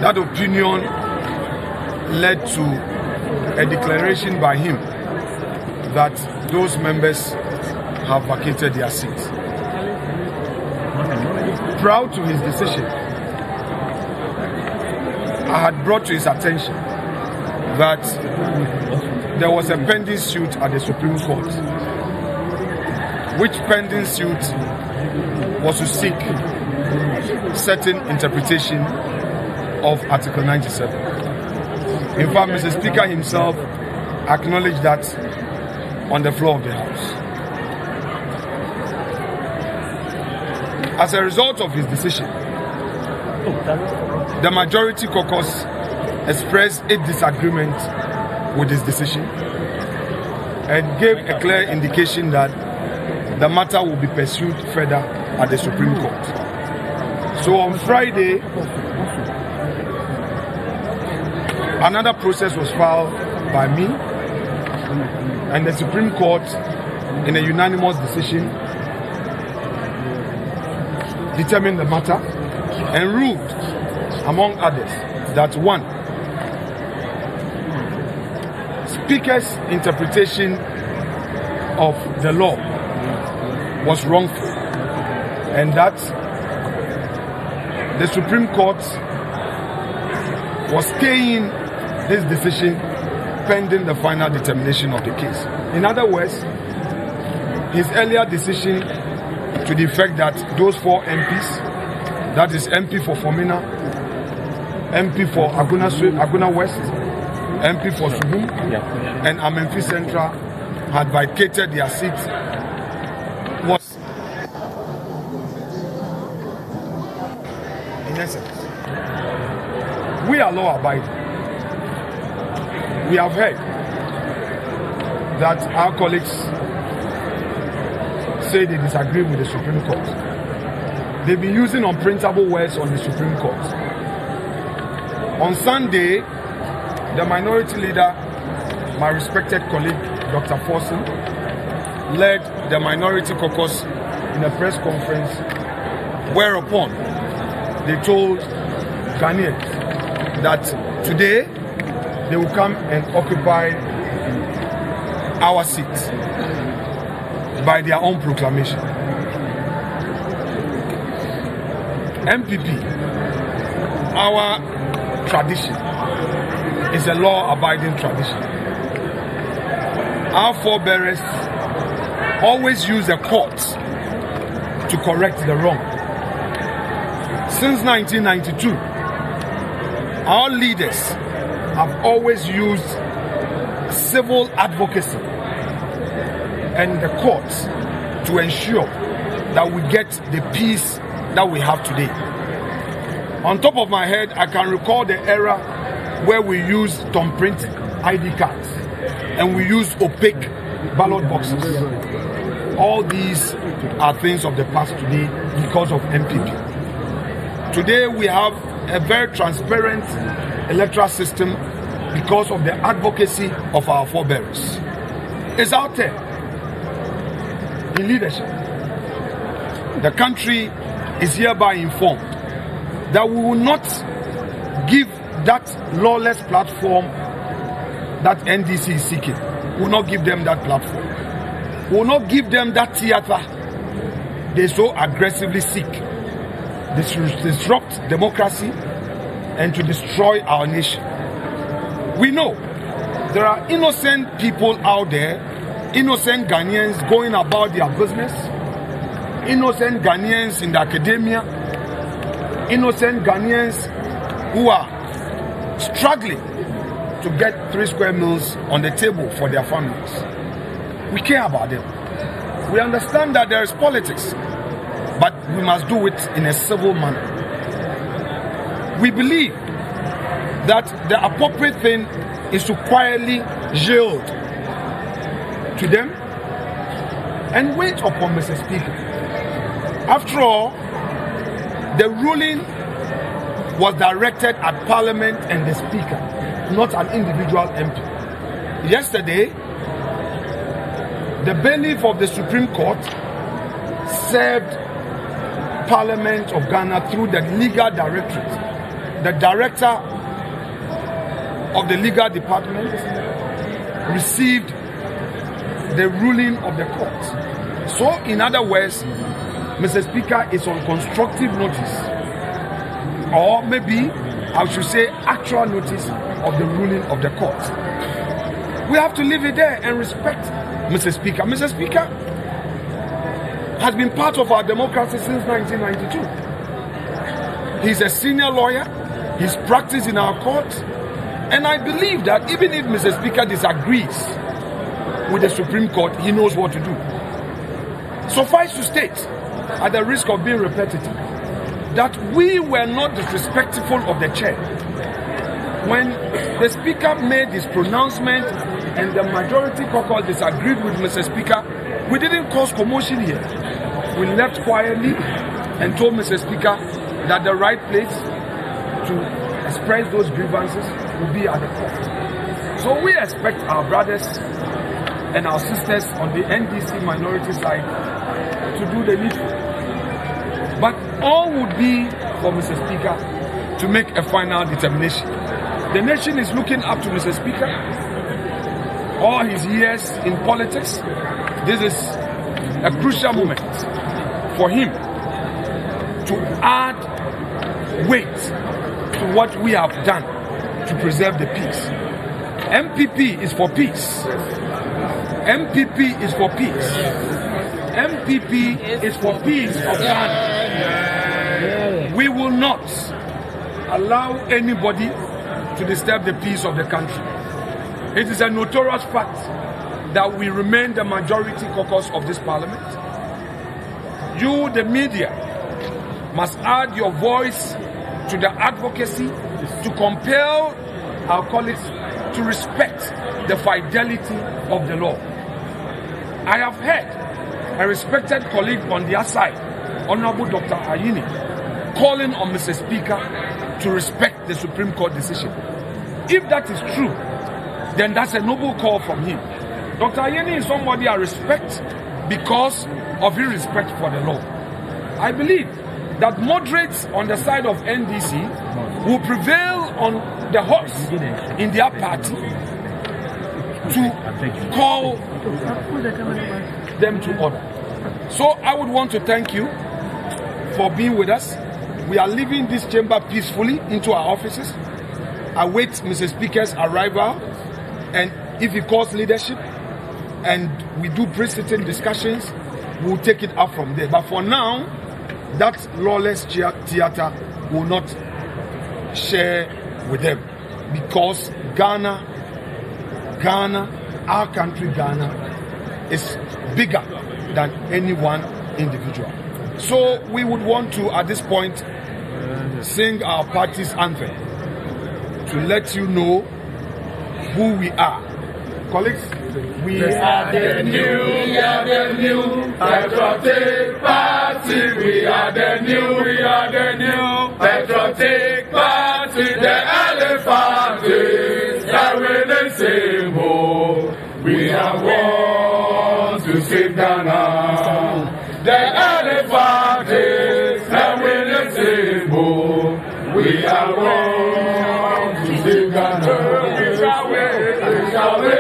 That opinion led to a declaration by him that those members have vacated their seats. Proud to his decision, I had brought to his attention that there was a pending suit at the Supreme Court, which pending suit was to seek certain interpretation of Article 97. In fact, Mr. Speaker himself acknowledged that on the floor of the House. As a result of his decision, the majority caucus expressed its disagreement with his decision and gave a clear indication that the matter will be pursued further at the Supreme Court. So on Friday, another process was filed by me, and the Supreme Court, in a unanimous decision, determined the matter and ruled, among others, that one, Speaker's interpretation of the law was wrongful, and that the Supreme Court was staying his decision pending the final determination of the case. In other words, his earlier decision to the effect that those 4 MPs, that is MP for Fomina, MP for Aguna West, MP for Subum, and Amenfi Central, had vacated their seats, was, in essence, we are law-abiding. We have heard that our colleagues say they disagree with the Supreme Court. They've been using unprintable words on the Supreme Court. On Sunday, the minority leader, my respected colleague, Dr. Forson, led the minority caucus in a press conference whereupon they told Ghanaians that today they will come and occupy our seats by their own proclamation. MPP, our tradition, is a law-abiding tradition. Our forebearers always use the courts to correct the wrong. Since 1992, our leaders have always used civil advocacy and the courts to ensure that we get the peace that we have today. On top of my head, I can recall the era where we used thumbprint ID cards and we used opaque ballot boxes. All these are things of the past today because of MPP. Today we have a very transparent electoral system because of the advocacy of our forebearers. It's out there in leadership. The country is hereby informed that we will not give that lawless platform that NDC is seeking. We will not give them that platform. We will not give them that theater they so aggressively seek. This will disrupt democracy and to destroy our nation. We know there are innocent people out there, innocent Ghanaians going about their business, innocent Ghanaians in the academia, innocent Ghanaians who are struggling to get 3 square meals on the table for their families. We care about them. We understand that there is politics, but we must do it in a civil manner. We believe that the appropriate thing is to quietly yield to them and wait upon Mr. Speaker. After all, the ruling was directed at Parliament and the Speaker, not an individual MP. Yesterday, the bailiff of the Supreme Court served Parliament of Ghana through the legal directorate the director of the legal department received the ruling of the court. So, in other words, Mr. Speaker is on constructive notice, or maybe I should say actual notice of the ruling of the court. We have to leave it there and respect Mr. Speaker. Mr. Speaker has been part of our democracy since 1992. He's a senior lawyer. He's practiced in our court. And I believe that even if Mr. Speaker disagrees with the Supreme Court, he knows what to do. Suffice to state, at the risk of being repetitive, that we were not disrespectful of the chair. When the Speaker made his pronouncement and the majority caucus disagreed with Mr. Speaker, we didn't cause commotion here. We left quietly and told Mr. Speaker that the right place to express those grievances will be at the court. So we expect our brothers and our sisters on the NDC minority side to do the needful. But all would be for Mr. Speaker to make a final determination. The nation is looking up to Mr. Speaker. All his years in politics, this is a crucial moment for him to add weight to what we have done to preserve the peace. MPP is for peace. MPP is for peace. MPP is for peace of Ghana. We will not allow anybody to disturb the peace of the country. It is a notorious fact that we remain the majority caucus of this parliament. You, the media, must add your voice to the advocacy to compel our colleagues to respect the fidelity of the law. I have heard a respected colleague on their side, Honorable Dr. Ayini, calling on Mr. Speaker to respect the Supreme Court decision. If that is true, then that's a noble call from him. Dr. Ayini is somebody I respect because of his respect for the law. I believe that moderates on the side of NDC will prevail on the horse in their party to call them to order. So I would want to thank you for being with us. We are leaving this chamber peacefully into our offices. I wait Mr. Speaker's arrival, and if he calls leadership and we do pre-sitting discussions, we'll take it up from there. But for now, that lawless theater will not share with them, because Ghana, our country Ghana, is bigger than any one individual. So we would want to, at this point, sing our party's anthem to let you know who we are. Colleagues, we are the new patriotic party. We are the new patriotic party. The elephant is carrying the symbol. We are one to save Ghana. The elephant is carrying the symbol. We are one to save Ghana. We shall win. We shall win.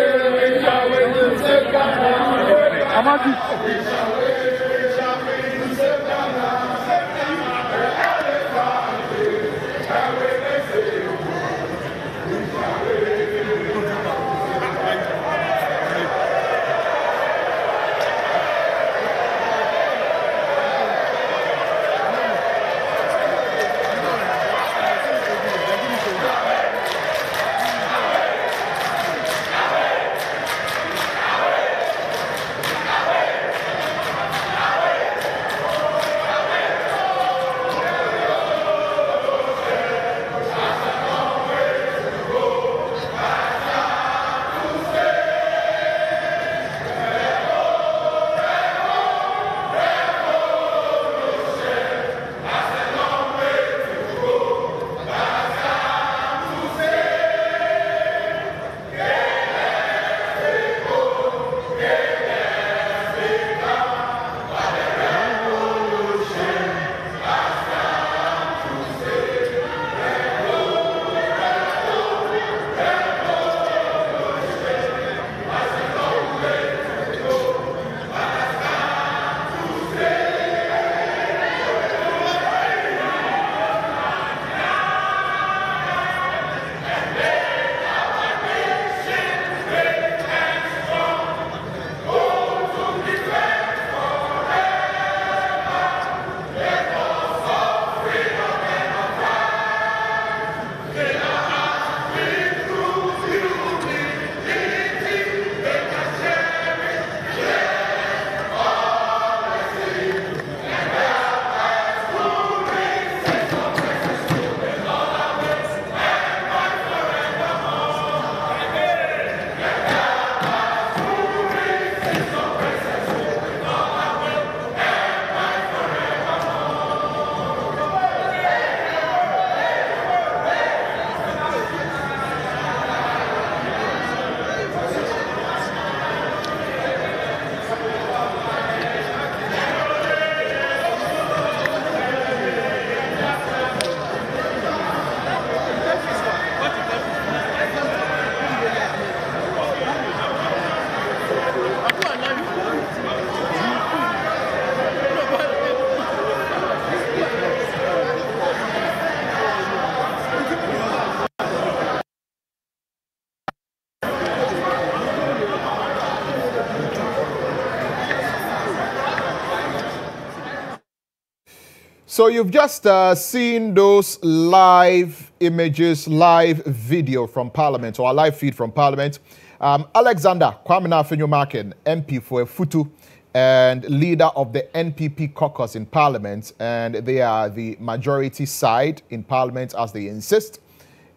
So you've just seen those live images, live video from Parliament, or a live feed from Parliament. Alexander Kwame Afenyomarkin, MP for Efutu and leader of the NPP caucus in Parliament, and they are the majority side in Parliament as they insist.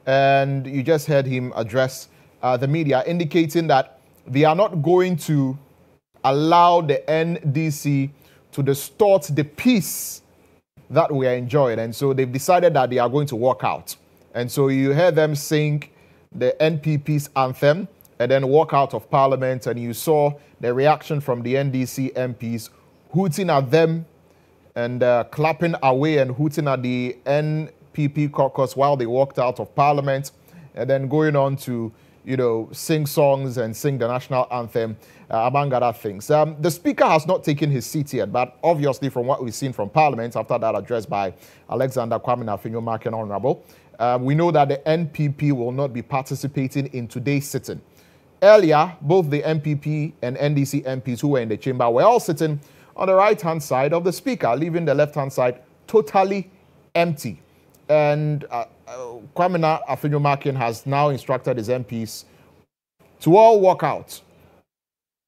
And you just heard him address the media, indicating that they are not going to allow the NDC to distort the peace that we are enjoying. And so they've decided that they are going to walk out. And so you heard them sing the NPP's anthem and then walk out of Parliament, and you saw the reaction from the NDC MPs hooting at them and clapping away and hooting at the NPP caucus while they walked out of Parliament, and then going on to, you know, sing songs and sing the national anthem, among other things. The Speaker has not taken his seat yet, but obviously from what we've seen from Parliament after that address by Alexander Kwame Afenyomarkin, Honourable, we know that the NPP will not be participating in today's sitting. Earlier, both the NPP and NDC MPs who were in the chamber were all sitting on the right-hand side of the Speaker, leaving the left-hand side totally empty. And Kwame Afenyomarkin has now instructed his MPs to all walk out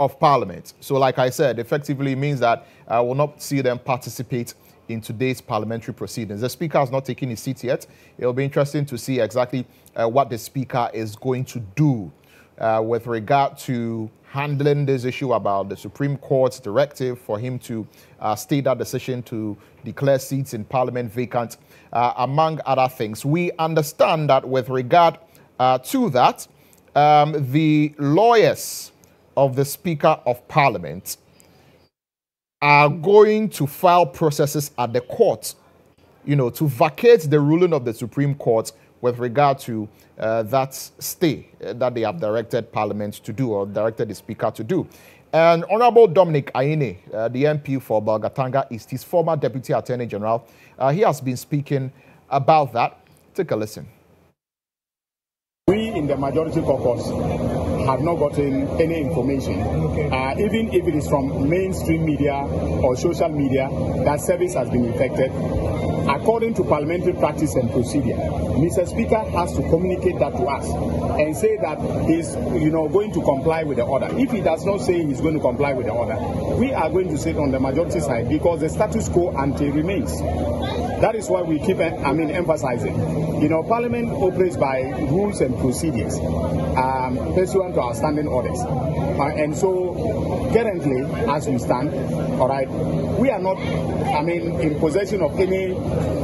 of Parliament. So like I said, effectively means that I will not see them participate in today's parliamentary proceedings. The Speaker has not taken his seat yet. It will be interesting to see exactly what the Speaker is going to do with regard to handling this issue about the Supreme Court's directive for him to state that decision to declare seats in Parliament vacant, among other things. We understand that with regard to that, the lawyers of the Speaker of Parliament are going to file processes at the court, you know, to vacate the ruling of the Supreme Court with regard to that stay that they have directed Parliament to do, or directed the Speaker to do. And Honourable Dominic Ayine, the MP for Bolgatanga East, his former Deputy Attorney General, he has been speaking about that. Take a listen. We in the majority caucus have not gotten any information, even if it is from mainstream media or social media, that service has been affected. According to parliamentary practice and procedure, Mr. Speaker has to communicate that to us and say that he's, going to comply with the order. If he does not say he's going to comply with the order, we are going to sit on the majority side because the status quo ante remains. That is why we keep, emphasizing. Parliament operates by rules and procedures pursuant to our standing orders. And so, currently, as we stand, all right, we are not, in possession of any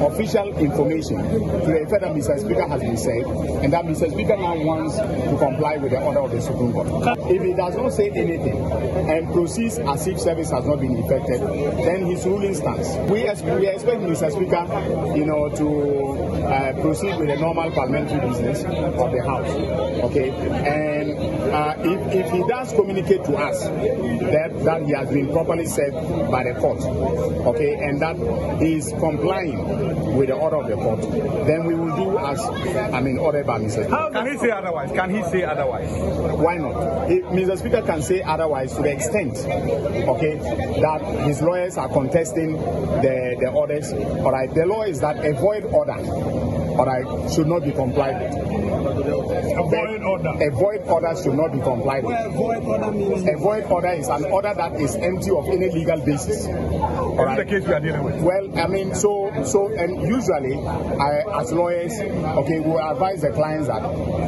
official information to the effect that Mr. Speaker has been said, and that Mr. Speaker now wants to comply with the order of the Supreme Court. If he does not say anything and proceeds as if service has not been effected, then his ruling stands. We expect Mr. Speaker, to proceed with the normal parliamentary business of the House. Okay, and if he does communicate to us that he has been properly served by the court, okay, and that he is complying with the order of the court, then we will do as ordered by Mr. Speaker. How can he say otherwise? Can he say otherwise? Why not? If Mr. Speaker can say otherwise to the extent, okay, that his lawyers are contesting the orders. All right, the law is that a void order, all right, should not be complied with. A void order. A void order should not be complied with. A void order means? A void order is an order that is empty of any legal basis. All right. That's the case we are dealing with. Well, so, and usually, as lawyers, okay, we advise the clients that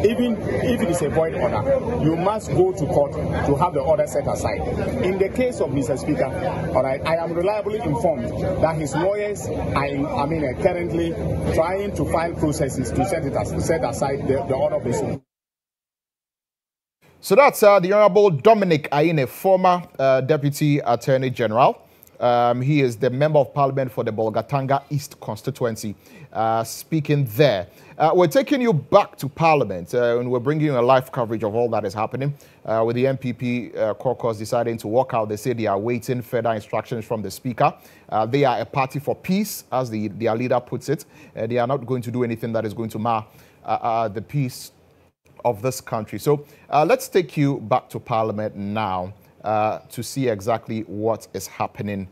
even if it is a void order, you must go to court to have the order set aside. In the case of Mr. Speaker, all right, I am reliably informed that his lawyers are, currently trying to file processes to set aside the order of the Supreme. So that's the Honourable Dominic Ayine, former Deputy Attorney General. He is the Member of Parliament for the Bolgatanga East constituency, speaking there. We're taking you back to Parliament, and we're bringing you a live coverage of all that is happening, with the NPP caucus deciding to walk out. They say they are waiting further instructions from the Speaker. They are a party for peace, as their leader puts it. They are not going to do anything that is going to mar the peace of this country. So let's take you back to Parliament now to see exactly what is happening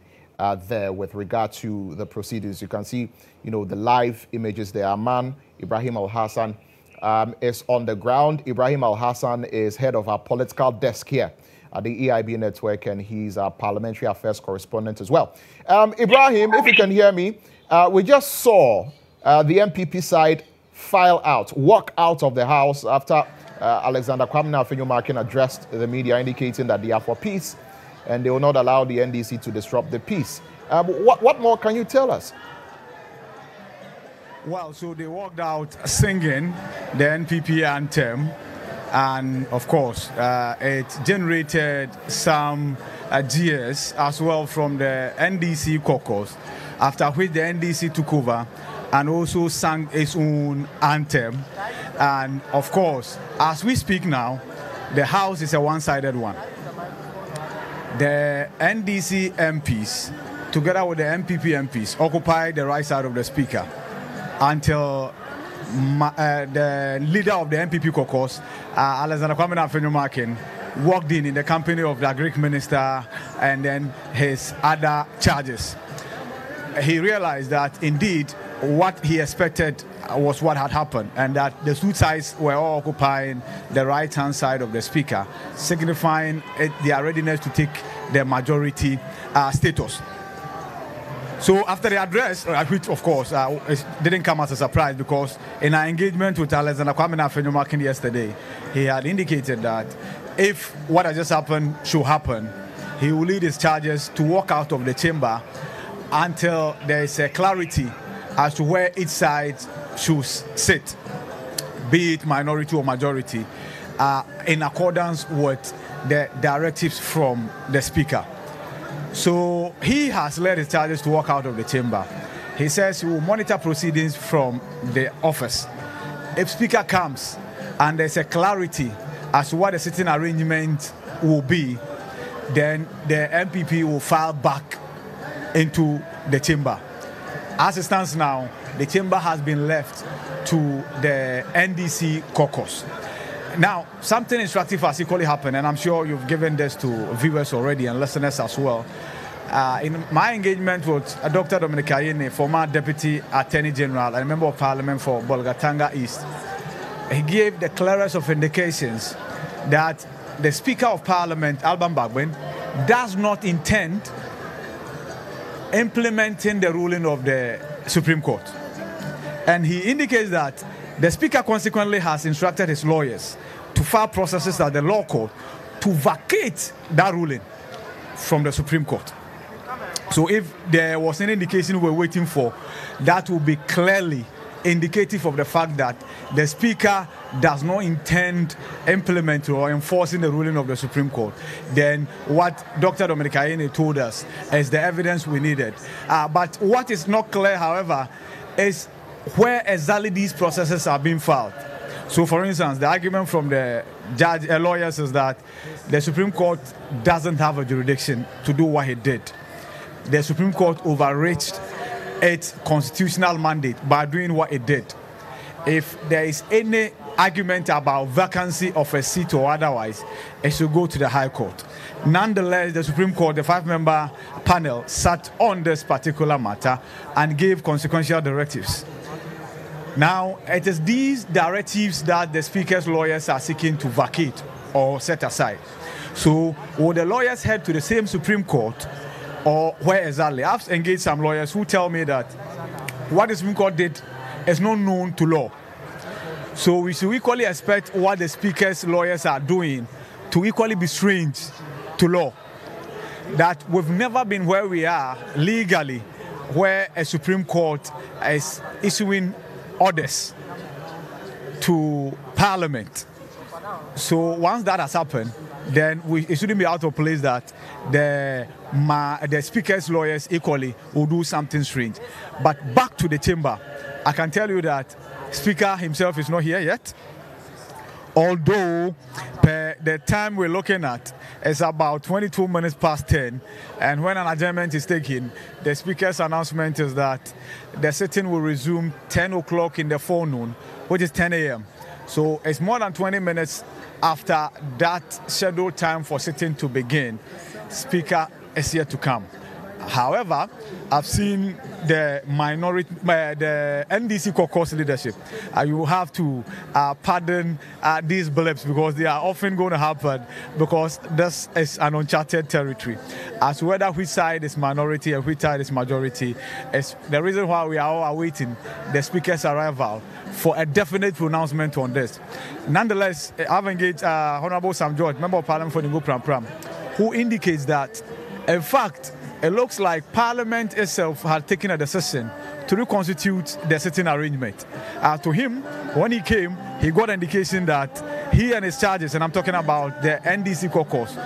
there with regard to the proceedings. You can see, you know, the live images there. Our man, Ibrahim Al-Hassan, is on the ground. Ibrahim Al-Hassan is head of our political desk here at the EIB network, and he's our parliamentary affairs correspondent as well. Ibrahim, if you can hear me, we just saw the MPP side walk out of the House after Alexander Kwamina Afenyo-Markin addressed the media indicating that they are for peace and they will not allow the NDC to disrupt the peace. What more can you tell us? Well, so they walked out singing the NPP anthem, and of course, it generated some jeers as well from the NDC caucus, after which the NDC took over and also sang its own anthem. And of course, as we speak now, the House is a one-sided one. The NDC MPs, together with the MPP MPs, occupy the right side of the speaker until the leader of the MPP caucus, Alexander Kwamina Afenyo-Markin, walked in the company of the Greek minister and then his other charges. He realized that indeed what he expected was what had happened, and that the two sides were all occupying the right-hand side of the speaker, signifying their readiness to take the majority status. So after the address, which of course it didn't come as a surprise, because in our engagement with Alexander Kwamina Afenyo-Markin yesterday, he had indicated that if what has just happened should happen, he will lead his charges to walk out of the chamber until there is a clarity as to where each side should sit, be it minority or majority, in accordance with the directives from the speaker. So he has led his charges to walk out of the chamber. He says he will monitor proceedings from the office. If speaker comes and there's a clarity as to what the sitting arrangement will be, then the MPP will file back into the chamber. As it stands now, the chamber has been left to the NDC caucus. Now, something instructive has equally happened, and I'm sure you've given this to viewers already and listeners as well. In my engagement with Dr. Dominic Ayine, former Deputy Attorney General and Member of Parliament for Bolgatanga East, he gave the clearest of indications that the Speaker of Parliament, Alban Bagbin, does not intend implementing the ruling of the Supreme Court. And he indicates that the Speaker consequently has instructed his lawyers to file processes at the law court to vacate that ruling from the Supreme Court. So if there was any indication we're waiting for, that will be clearly indicative of the fact that the Speaker does not intend implementing or enforcing the ruling of the Supreme Court. Then what Dr. Dominic Ayine told us is the evidence we needed. But what is not clear, however, is where exactly these processes are being filed. So, for instance, the argument from the lawyers is that the Supreme Court doesn't have a jurisdiction to do what it did. The Supreme Court overreached its constitutional mandate by doing what it did. If there is any argument about vacancy of a seat or otherwise, it should go to the High Court. Nonetheless, the Supreme Court, the 5-member panel, sat on this particular matter and gave consequential directives. Now, it is these directives that the Speaker's lawyers are seeking to vacate or set aside. So, will the lawyers head to the same Supreme Court, or where exactly? I've engaged some lawyers who tell me that what the Supreme Court did is not known to law. So we should equally expect what the Speaker's lawyers are doing to equally be strange to law. That we've never been where we are legally, where a Supreme Court is issuing orders to Parliament. So once that has happened, then it shouldn't be out of place that the Speaker's lawyers equally will do something strange. But back to the chamber, I can tell you that Speaker himself is not here yet. Although the time we're looking at is about 22 minutes past 10, and when an adjournment is taken, the Speaker's announcement is that the sitting will resume 10 o'clock in the forenoon, which is 10 a.m. So it's more than 20 minutes after that scheduled time for sitting to begin. Speaker is yet to come. However, I've seen the the NDC caucus leadership. You have to pardon these blips because they are often going to happen because this is an uncharted territory. As to whether which side is minority and which side is majority is the reason why we are all awaiting the Speaker's arrival for a definite pronouncement on this. Nonetheless, I've engaged Honorable Sam George, Member of Parliament for Ningo Pram Pram, who indicates that, in fact, it looks like Parliament itself had taken a decision to reconstitute the sitting arrangement. To him, when he came, he got an indication that he and his charges, and I'm talking about the NDC caucus,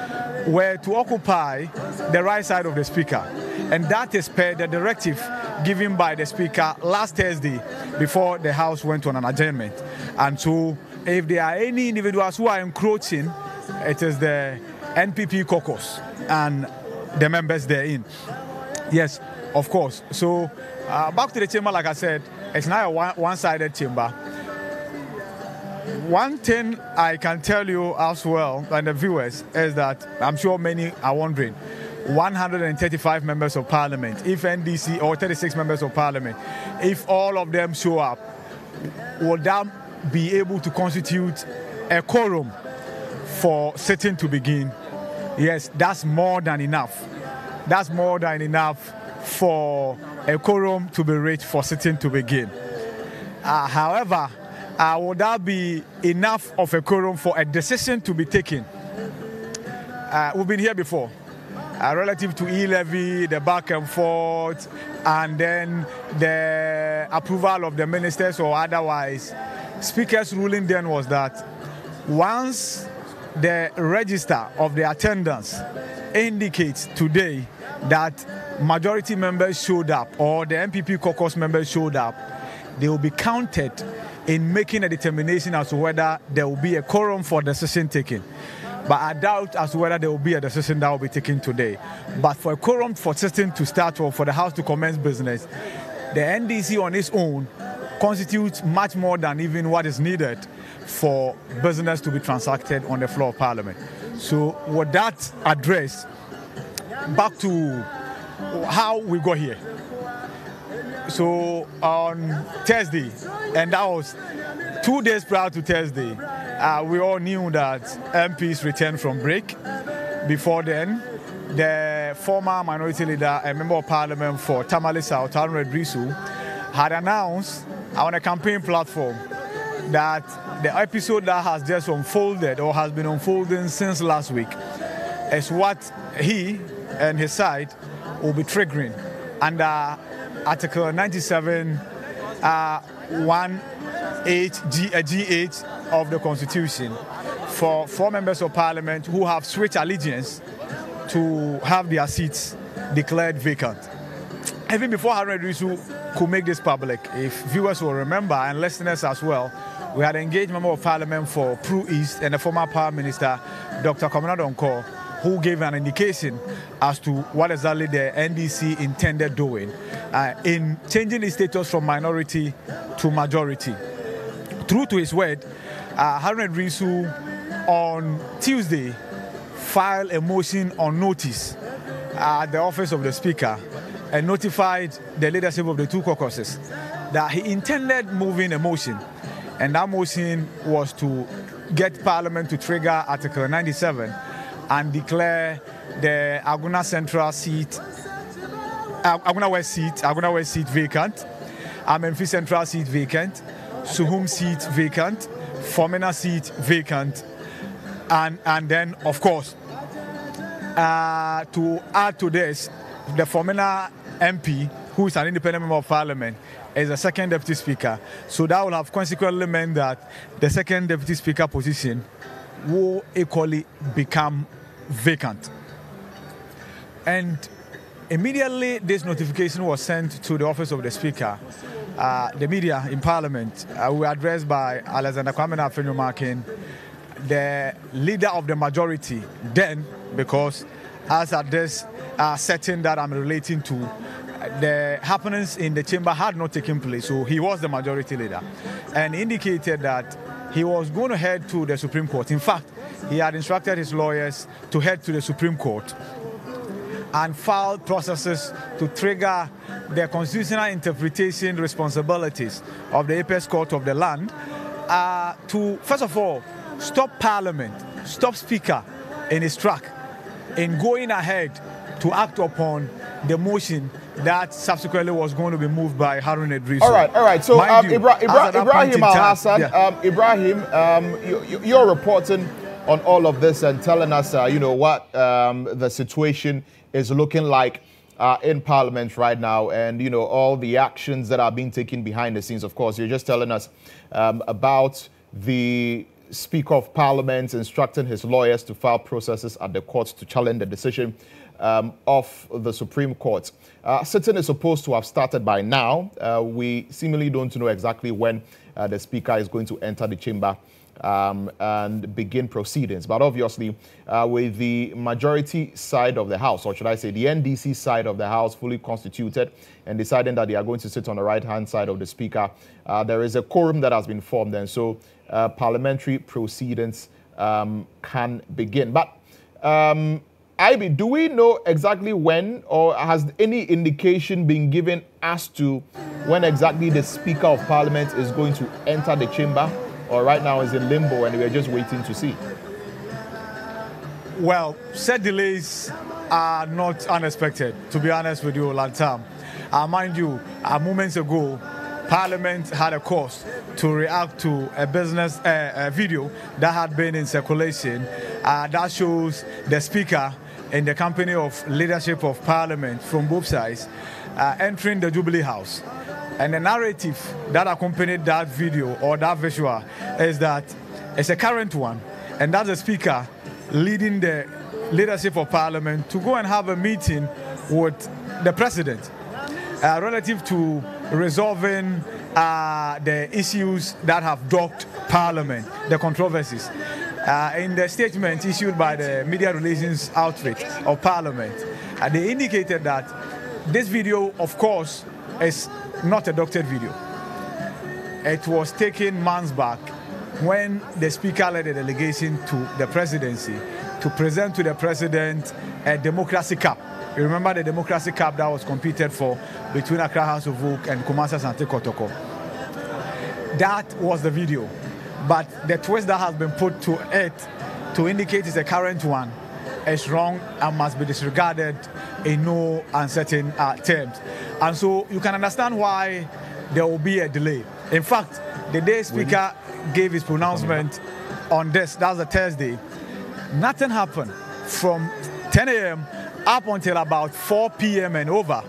were to occupy the right side of the Speaker. And that is per the directive given by the Speaker last Thursday before the House went on an adjournment. And so if there are any individuals who are encroaching, it is the NPP caucus and the members therein. Yes, of course. So back to the chamber, like I said, it's not a one-sided chamber. One thing I can tell you as well, and the viewers, is that I'm sure many are wondering, 135 members of parliament, if NDC, or 36 members of parliament, if all of them show up, would that be able to constitute a quorum for sitting to begin? Yes, that's more than enough. That's more than enough for a quorum to be reached for sitting to begin. However, would that be enough of a quorum for a decision to be taken? We've been here before, relative to e-levy, the back and forth, and then the approval of the ministers or otherwise. Speaker's ruling then was that once the register of the attendance indicates today that majority members showed up or the MPP caucus members showed up, they will be counted in making a determination as to whether there will be a quorum for decision taking. But I doubt as to whether there will be a decision that will be taken today. But for a quorum for sitting to start or for the House to commence business, the NDC on its own constitutes much more than even what is needed for business to be transacted on the floor of Parliament. So with that address, back to how we got here. So on Thursday, and that was 2 days prior to Thursday, we all knew that MPs returned from break. Before then, the former minority leader and member of parliament for Tamale South, Harun Idrisu, had announced on a campaign platform that the episode that has just unfolded or has been unfolding since last week is what he and his side will be triggering under Article 97 1H of the Constitution for 4 members of Parliament who have switched allegiance to have their seats declared vacant. Even before Harun Idrisu could make this public, if viewers will remember and listeners as well, we had engaged Member of Parliament for Pru East and the former Power Minister, Dr. Kwamina Donkor, who gave an indication as to what exactly the NDC intended doing in changing the status from minority to majority. True to his word, Harun Idrisu on Tuesday filed a motion on notice at the office of the Speaker and notified the leadership of the 2 caucuses that he intended moving a motion, and that motion was to get Parliament to trigger Article 97 and declare the Aguna Central seat, Aguna West seat vacant, Memphis Central seat vacant, Suhum seat vacant, Fomena seat vacant, and then, of course, to add to this, the Fomena MP, who is an independent member of Parliament, is the second deputy speaker. So that will have consequently meant that the second deputy speaker position will equally become vacant. And immediately this notification was sent to the office of the Speaker. The media in Parliament were addressed by Alexander Kwamina Afenyomarkin, the leader of the majority then, because as at this setting that I'm relating to, the happenings in the chamber had not taken place, so he was the majority leader, and indicated that he was going to head to the Supreme Court. In fact, he had instructed his lawyers to head to the Supreme Court and filed processes to trigger the constitutional interpretation responsibilities of the apex court of the land to, first of all, stop Parliament, stop Speaker in his track in going ahead to act upon the motion that subsequently was going to be moved by Harun Idrisu. All right. So Ibrahim Al-Hassan, you're reporting on all of this and telling us, what the situation is looking like in Parliament right now, and all the actions that are being taken behind the scenes. Of course, you're just telling us about the Speaker of Parliament instructing his lawyers to file processes at the courts to challenge the decision of the Supreme Court. Sitting is supposed to have started by now. We seemingly don't know exactly when the Speaker is going to enter the chamber and begin proceedings. But obviously, with the majority side of the House, or should I say the NDC side of the House, fully constituted and deciding that they are going to sit on the right-hand side of the Speaker, there is a quorum that has been formed, and so parliamentary proceedings can begin. But Ivy, do we know exactly when, or has any indication been given as to when exactly the Speaker of Parliament is going to enter the chamber? Or right now is in limbo and we're just waiting to see? Well, said delays are not unexpected, to be honest with you, Lantam. Mind you, moments ago, Parliament had a cause to react to a business video that had been in circulation that shows the Speaker in the company of leadership of Parliament from both sides entering the Jubilee House. And the narrative that accompanied that video or that visual is that it's a current one, and that's the Speaker leading the leadership of Parliament to go and have a meeting with the President relative to resolving the issues that have dogged Parliament, the controversies. In the statement issued by the Media Relations Outfit of Parliament, they indicated that this video, of course, is not a doctored video. It was taken months back when the Speaker led a delegation to the presidency to present to the President a Democracy Cup. You remember the Democracy Cup that was competed for between Accra House of Oak and Kumasi Asante Kotoko. That was the video. But the twist that has been put to it to indicate it's a current one is wrong and must be disregarded in no uncertain terms. And so you can understand why there will be a delay. In fact, the day Speaker gave his pronouncement on this, that was a Thursday, nothing happened from 10 a.m. up until about 4 p.m. and over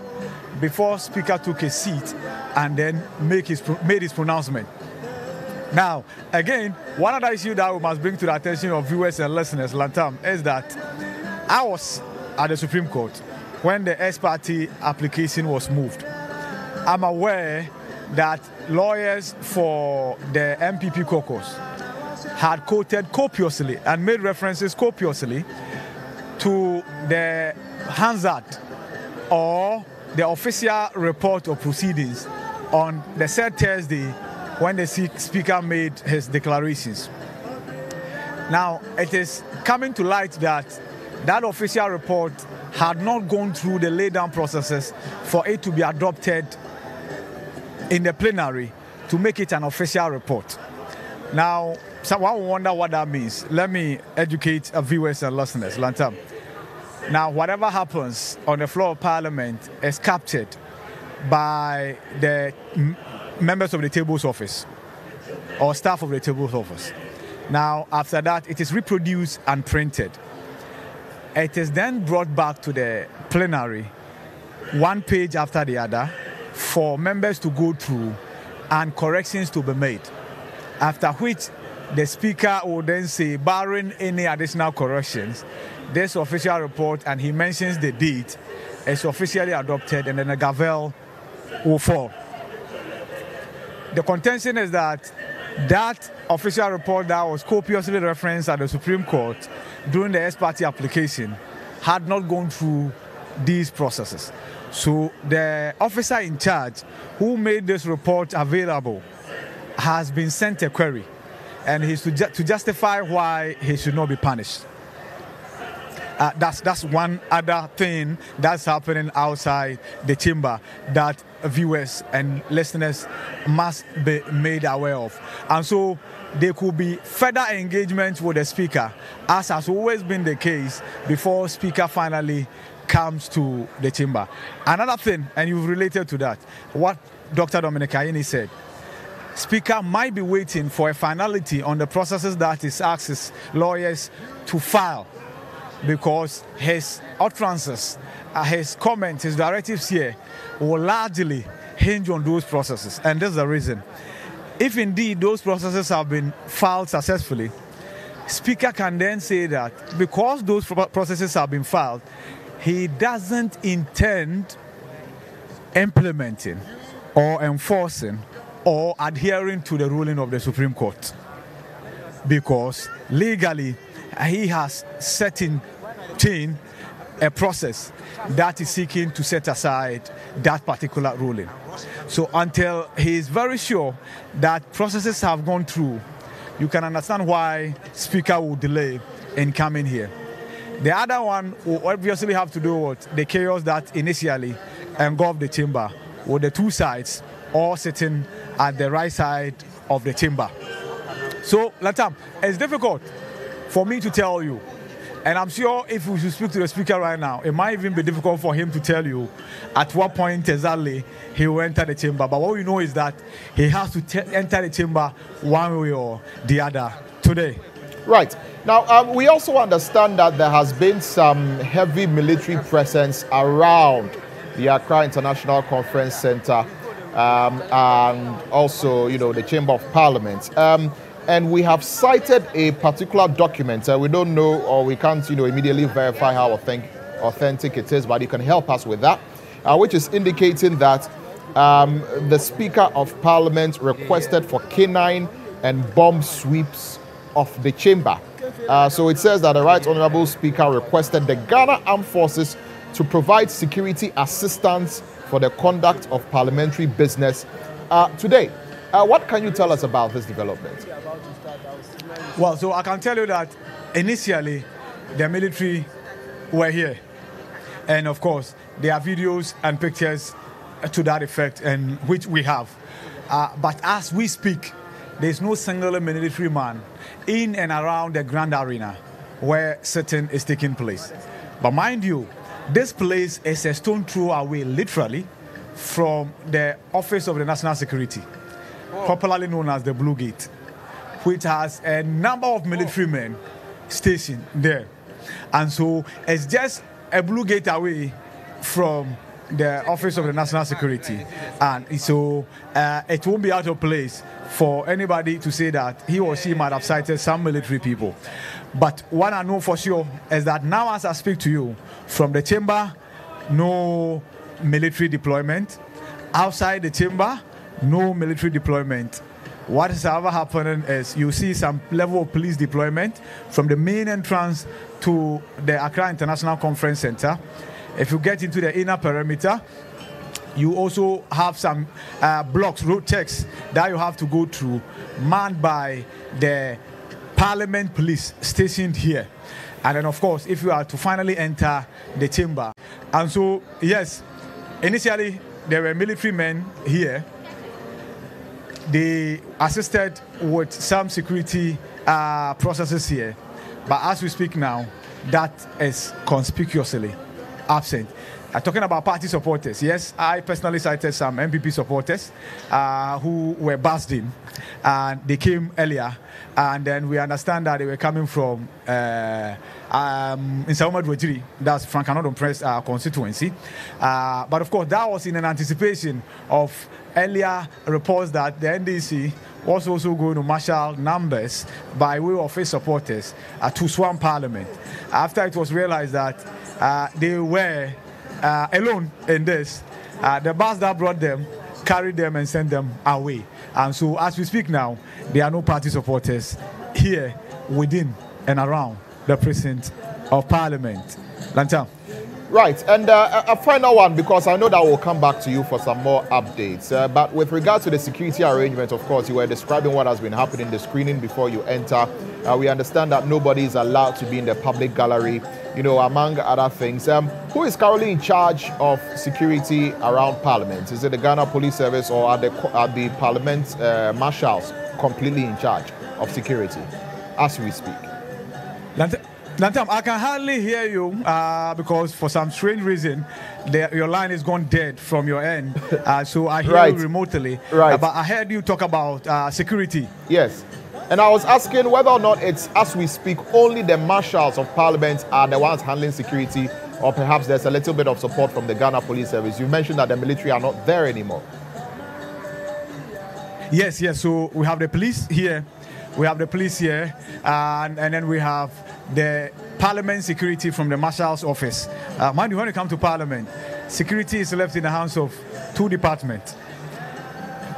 before Speaker took a seat and then made his pronouncement. Now, again, one other issue that we must bring to the attention of viewers and listeners, Lantam, is that I was at the Supreme Court when the S-Party application was moved. I'm aware that lawyers for the MPP caucus had quoted copiously and made references copiously to the Hansard or the official report of proceedings on the said Thursday when the Speaker made his declarations. Now, it is coming to light that that official report had not gone through the lay-down processes for it to be adopted in the plenary to make it an official report. Now, someone will wonder what that means. Let me educate our viewers and listeners. Lantam. Now, whatever happens on the floor of Parliament is captured by the members of the Table's office or staff of the Table's office. Now, after that, it is reproduced and printed. It is then brought back to the plenary, one page after the other, for members to go through and corrections to be made. After which, the Speaker will then say, barring any additional corrections, this official report, and he mentions the date, is officially adopted, and then a gavel will fall. The contention is that that official report that was copiously referenced at the Supreme Court during the S-Party application had not gone through these processes. So the officer in charge who made this report available has been sent a query, and he's to justify why he should not be punished. That's one other thing that's happening outside the chamber that viewers and listeners must be made aware of. And so there could be further engagement with the speaker, as has always been the case before speaker finally comes to the chamber. Another thing, and you've related to that, what Dr. Dominic Ayeni said, Speaker might be waiting for a finality on the processes that he asks his lawyers to file, because his utterances, his comments, his directives here will largely hinge on those processes. And that's the reason. If indeed those processes have been filed successfully, Speaker can then say that because those processes have been filed, he doesn't intend implementing or enforcing or adhering to the ruling of the Supreme Court, because legally he has set in chain a process that is seeking to set aside that particular ruling. So until he is very sure that processes have gone through, you can understand why Speaker will delay in coming here. The other one will obviously have to do with the chaos that initially engulfed the chamber, with the two sides all sitting at the right side of the chamber. So, Latam, it's difficult for me to tell you, and I'm sure if we should speak to the speaker right now, it might even be difficult for him to tell you at what point exactly he will enter the chamber. But what we know is that he has to enter the chamber one way or the other today. Right. Now, we also understand that there has been some heavy military presence around the Accra International Conference Center, and also, the Chamber of Parliament. And we have cited a particular document. We don't know, or we can't, immediately verify how authentic it is, but you can help us with that, which is indicating that the Speaker of Parliament requested for canine and bomb sweeps of the chamber. So it says that the Right Honourable Speaker requested the Ghana Armed Forces to provide security assistance for the conduct of parliamentary business today. What can you tell us about this development? Well, so I can tell you that initially the military were here. And of course, there are videos and pictures to that effect, and which we have. But as we speak, there's no single military man in and around the Grand Arena where sitting is taking place. But mind you, this place is a stone throw away, literally, from the Office of the National Security, popularly known as the Blue Gate, which has a number of military men stationed there. And so it's just a Blue Gate away from the Office of the National Security. And so it won't be out of place for anybody to say that he or she might have cited some military people. But what I know for sure is that now, as I speak to you, from the chamber, no military deployment. Outside the chamber, no military deployment. What is however happening is you see some level of police deployment from the main entrance to the Accra International Conference Center. If you get into the inner perimeter, you also have some blocks, road checks that you have to go through, manned by the Parliament police stationed here. And then, of course, if you are to finally enter the chamber. And so, yes, initially there were military men here. They assisted with some security processes here. But as we speak now, that is conspicuously absent. Talking about party supporters, yes, I personally cited some MPP supporters who were buzzed in, and they came earlier, and then we understand that they were coming from in Saumad Wajiri, that's Frank Anodon Press constituency. But of course, that was in an anticipation of earlier reports that the NDC was also going to marshal numbers by way of its supporters to swarm Parliament. After it was realized that they were alone in this, the bus that brought them carried them and sent them away. And so as we speak now, there are no party supporters here within and around the precinct of Parliament. Lantam. Right, and a final one, because I know that we'll come back to you for some more updates. But with regard to the security arrangement, of course, you were describing what has been happening in the screening before you enter. We understand that nobody is allowed to be in the public gallery, you know, among other things. Who is currently in charge of security around Parliament? Is it the Ghana Police Service, or are the Parliament marshals completely in charge of security as we speak? Lantam, I can hardly hear you because for some strange reason your line is gone dead from your end. So I hear you remotely. Right. But I heard you talk about security. Yes. And I was asking whether or not it's, as we speak, only the marshals of Parliament are the ones handling security, or perhaps there's a little bit of support from the Ghana Police Service. You mentioned that the military are not there anymore. Yes. So we have the police here. And then we have the Parliament security from the Marshal's office. Mind you, when you come to Parliament, security is left in the hands of two departments.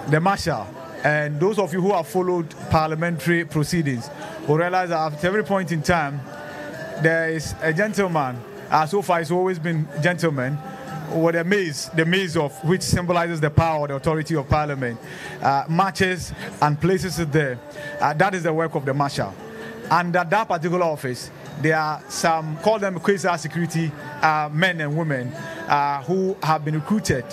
The Marshal, and those of you who have followed parliamentary proceedings will realize that at every point in time, there is a gentleman, so far it's always been gentlemen, with the maze of which symbolizes the power, the authority of Parliament, marches and places it there. That is the work of the Marshal. And at that particular office, there are some, call them quasi-security men and women who have been recruited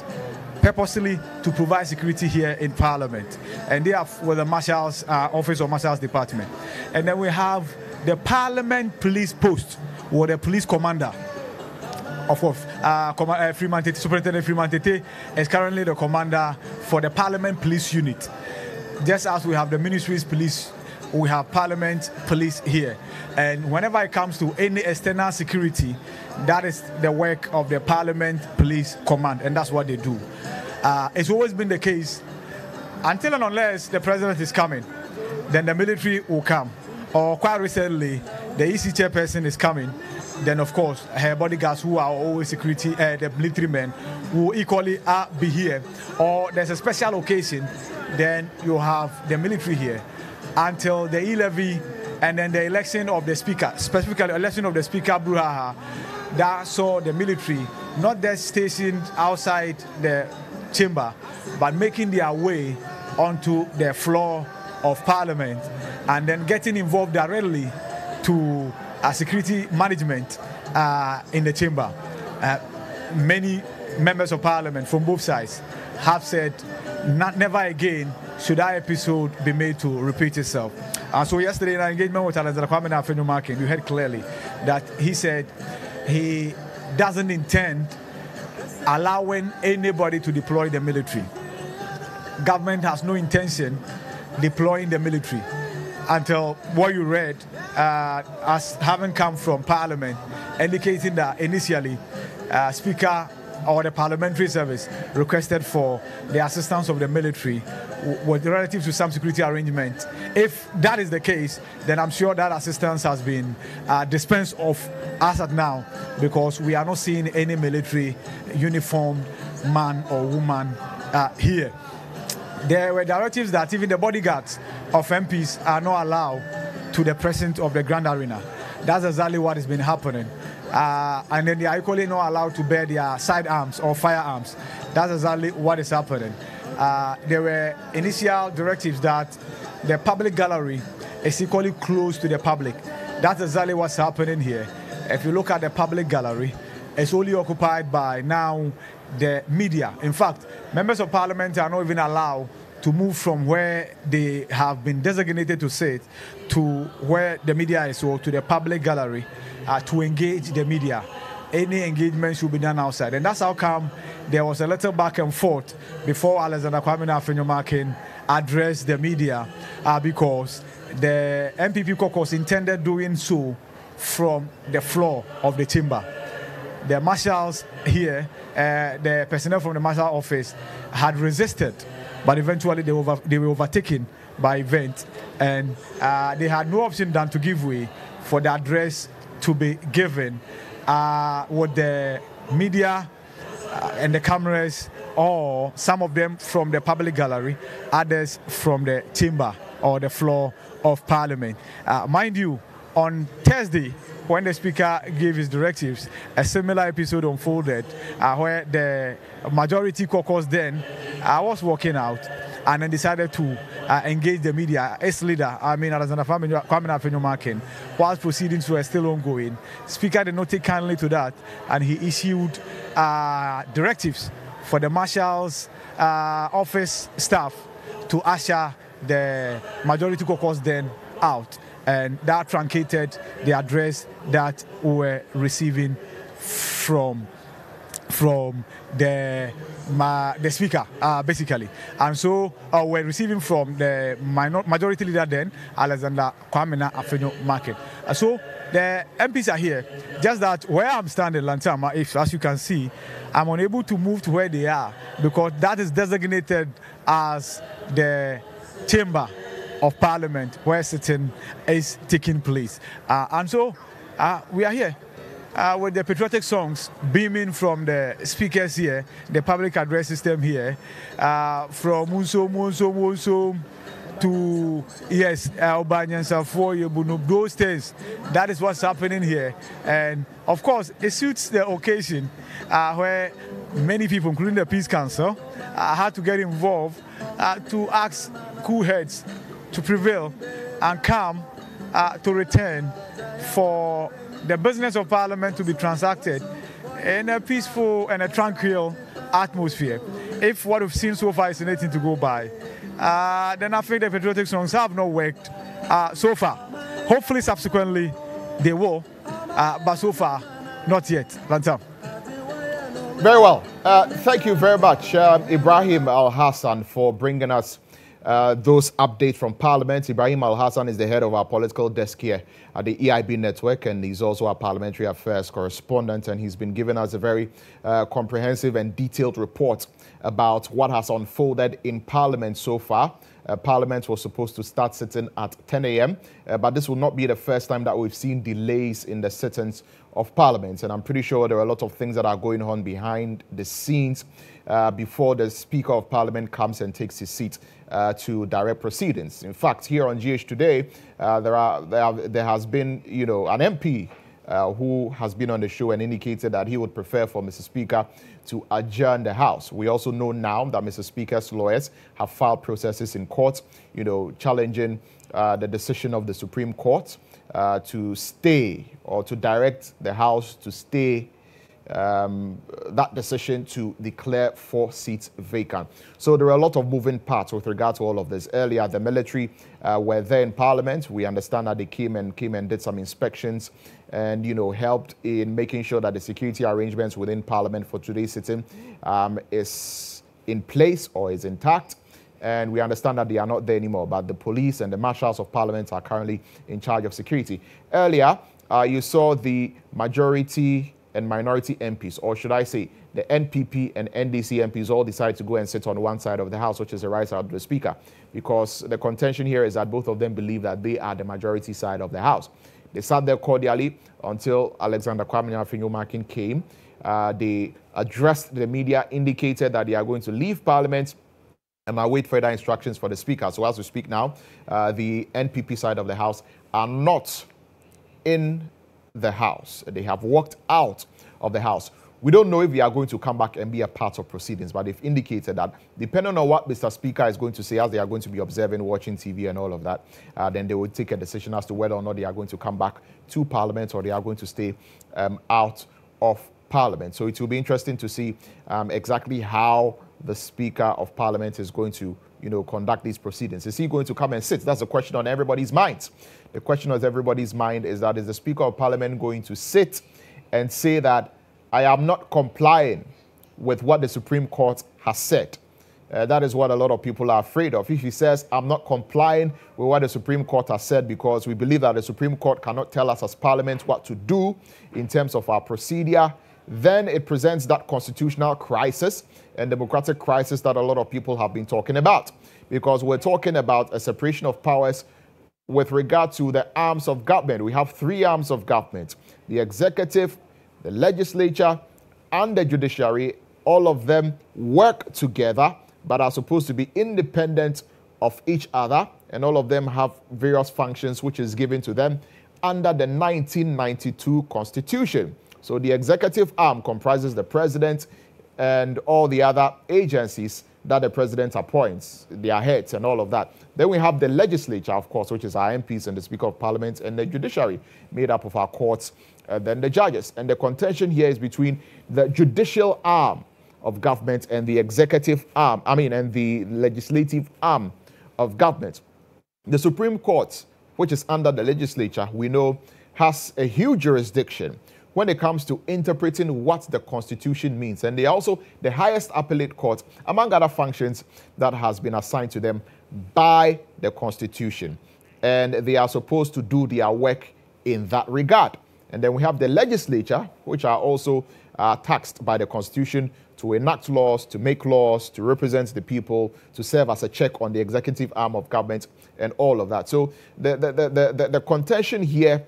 purposely to provide security here in Parliament. And they are with the Marshal's office or Marshal's department. And then we have the Parliament Police Post, or the police commander. Of course, Superintendent Freeman Tete is currently the commander for the Parliament Police Unit. Just as we have the Ministry's Police, we have Parliament Police here. And whenever it comes to any external security, that is the work of the Parliament Police Command, and that's what they do. It's always been the case, until and unless the president is coming, then the military will come. Or quite recently, the EC chairperson is coming. Then, of course, her bodyguards, who are always security, the military men, will equally be here. Or there's a special occasion, then you have the military here until the e-levy and then the election of the speaker, specifically the election of the speaker, Bruhaha, that saw the military not just stationed outside the chamber, but making their way onto the floor of Parliament and then getting involved directly to security management in the chamber. Many members of Parliament from both sides have said never again should that episode be made to repeat itself. So yesterday in our engagement with Alexander Kwame, you heard clearly that he said he doesn't intend allowing anybody to deploy the military. Government has no intention deploying the military until what you read as having come from Parliament, indicating that initially Speaker or the Parliamentary Service requested for the assistance of the military with relative to some security arrangement. If that is the case, then I'm sure that assistance has been dispensed of as at now, because we are not seeing any military uniformed man or woman here. There were directives that even the bodyguards of MPs are not allowed to the presence of the Grand Arena. That's exactly what has been happening. And then they are equally not allowed to bear their sidearms or firearms. That's exactly what is happening. There were initial directives that the public gallery is equally close to the public. That's exactly what's happening here. If you look at the public gallery, it's only occupied by now the media. In fact, members of Parliament are not even allowed to move from where they have been designated to sit to where the media is, or to the public gallery to engage the media. Any engagement should be done outside. And that's how come there was a little back and forth before Alexander Kwame Afenyomakin addressed the media, because the MPP caucus intended doing so from the floor of the chamber. The marshals here, the personnel from the marshal office had resisted, but eventually they were overtaken by events, and they had no option than to give way for the address to be given with the media and the cameras, or some of them from the public gallery, others from the chamber or the floor of Parliament. Mind you, on Thursday, when the Speaker gave his directives, a similar episode unfolded where the majority caucus then was walking out and then decided to engage the media. Its leader, Alexander Kwame Markin, whilst proceedings were still ongoing, Speaker did not take kindly to that, and he issued directives for the Marshal's office staff to usher the majority caucus then out, and that truncated the address that we were receiving from the Speaker, basically. And so we're receiving from the majority leader then, Alexander Kwame Markin. So the MPs are here, just that where I'm standing, Lantama, as you can see, I'm unable to move to where they are because that is designated as the chamber of Parliament where sitting is taking place. And so we are here with the patriotic songs beaming from the speakers here, the public address system here, from Munso to, yes, Albanyan for those things. That is what's happening here. And of course, it suits the occasion where many people, including the Peace Council, had to get involved to ask cool heads to prevail and come to return for the business of Parliament to be transacted in a peaceful and a tranquil atmosphere. If what we've seen so far is anything to go by, then I think the patriotic songs have not worked so far. Hopefully, subsequently, they will, but so far, not yet. Lantam. Very well. Thank you very much, Ibrahim Al-Hassan, for bringing us those updates from Parliament. Ibrahim Al-Hassan is the head of our political desk here at the EIB network, and he's also our parliamentary affairs correspondent, and he's been giving us a very comprehensive and detailed report about what has unfolded in Parliament so far. Parliament was supposed to start sitting at 10 a.m., but this will not be the first time that we've seen delays in the sittings of Parliament, and I'm pretty sure there are a lot of things that are going on behind the scenes before the Speaker of Parliament comes and takes his seat to direct proceedings. In fact, here on GH today, there has been, an MP who has been on the show and indicated that he would prefer for Mr. Speaker to adjourn the House. We also know now that Mr. Speaker's lawyers have filed processes in court, challenging the decision of the Supreme Court to stay or to direct the House to stay that decision to declare 4 seats vacant. So there are a lot of moving parts with regard to all of this. Earlier, the military were there in Parliament. We understand that they came and did some inspections and, helped in making sure that the security arrangements within Parliament for today's sitting is in place or is intact. And we understand that they are not there anymore, but the police and the marshals of Parliament are currently in charge of security. Earlier, you saw the majority and minority MPs, or should I say the NPP and NDC MPs, all decided to go and sit on one side of the House, which is the right side of the Speaker, because the contention here is that both of them believe that they are the majority side of the House. They sat there cordially until Alexander Kwame Markin came. They addressed the media, indicated that they are going to leave Parliament and await further instructions for the Speaker. So as we speak now, the NPP side of the House are not in the House. They have walked out of the House. We don't know if they are going to come back and be a part of proceedings, but they've indicated that depending on what Mr. Speaker is going to say, as they are going to be observing, watching TV and all of that, then they will take a decision as to whether or not they are going to come back to Parliament or they are going to stay out of Parliament. So it will be interesting to see exactly how the Speaker of Parliament is going to, conduct these proceedings. Is he going to come and sit? That's a question on everybody's minds. The question on everybody's mind is that, is the Speaker of Parliament going to sit and say that I am not complying with what the Supreme Court has said? That is what a lot of people are afraid of. If he says, I'm not complying with what the Supreme Court has said because we believe that the Supreme Court cannot tell us as Parliament what to do in terms of our procedure, then it presents that constitutional crisis and democratic crisis that a lot of people have been talking about. Because we're talking about a separation of powers with regard to the arms of government. We have 3 arms of government: the executive, the legislature, and the judiciary. All of them work together, but are supposed to be independent of each other, and all of them have various functions which is given to them. under the 1992 Constitution. So the executive arm comprises the president and all the other agencies that the president appoints, their heads and all of that. Then we have the legislature, of course, which is our MPs and the Speaker of Parliament, and the judiciary, made up of our courts, and then the judges. And the contention here is between the judicial arm of government and the executive arm, and the legislative arm of government. The Supreme Court, which is under the legislature, we know has a huge jurisdiction when it comes to interpreting what the Constitution means. And they are also the highest appellate court, among other functions that has been assigned to them by the Constitution. And they are supposed to do their work in that regard. And then we have the legislature, which are also taxed by the Constitution to enact laws, to make laws, to represent the people, to serve as a check on the executive arm of government, and all of that. So the contention here,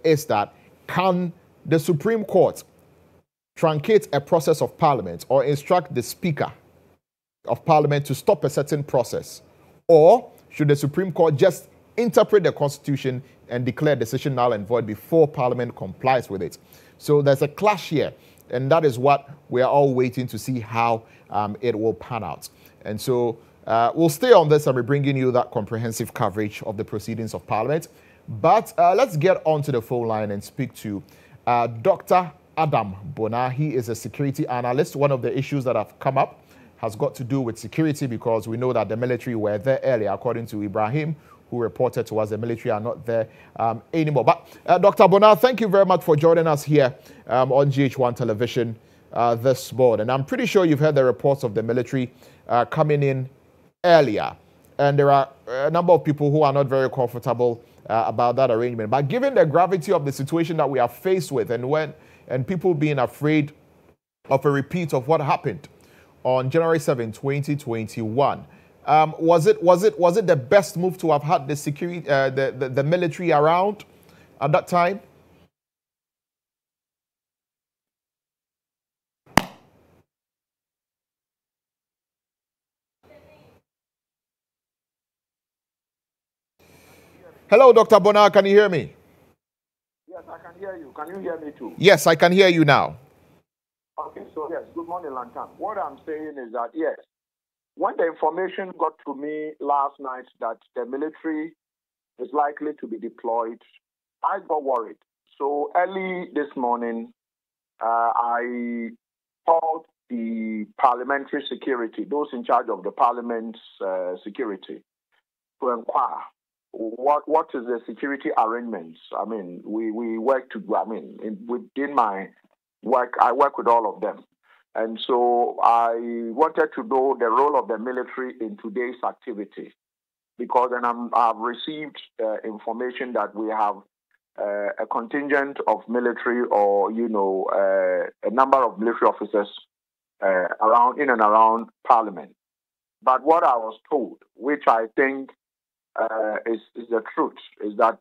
is that can the Supreme Court truncate a process of Parliament or instruct the Speaker of Parliament to stop a certain process? Or should the Supreme Court just interpret the Constitution and declare decision null and void before Parliament complies with it? So there's a clash here, and that is what we are all waiting to see how it will pan out. And so we'll stay on this and we're bringing you that comprehensive coverage of the proceedings of Parliament. But let's get onto the phone line and speak to Dr. Adam Bona. He is a security analyst. One of the issues that have come up has got to do with security, because we know that the military were there earlier, according to Ibrahim, who reported to us the military are not there anymore. But Dr. Bona, thank you very much for joining us here on GHOne television this morning. And I'm pretty sure you've heard the reports of the military coming in earlier. And there are a number of people who are not very comfortable about that arrangement. But given the gravity of the situation that we are faced with, and people being afraid of a repeat of what happened on January 7, 2021, was it the best move to have had the security, the military around at that time? Hello, Dr. Bona, can you hear me? Yes, I can hear you. Can you hear me too? Yes, I can hear you now. Okay, so yes, good morning, Lantan. What I'm saying is that, yes, when the information got to me last night that the military is likely to be deployed, I got worried. So early this morning, I called the parliamentary security, those in charge of the parliament's security, to inquire. What is the security arrangements? I mean, we work within my work, I work with all of them. And so I wanted to know the role of the military in today's activity, because then I've received information that we have a contingent of military, or a number of military officers in and around Parliament. But what I was told, which I think is the truth, is that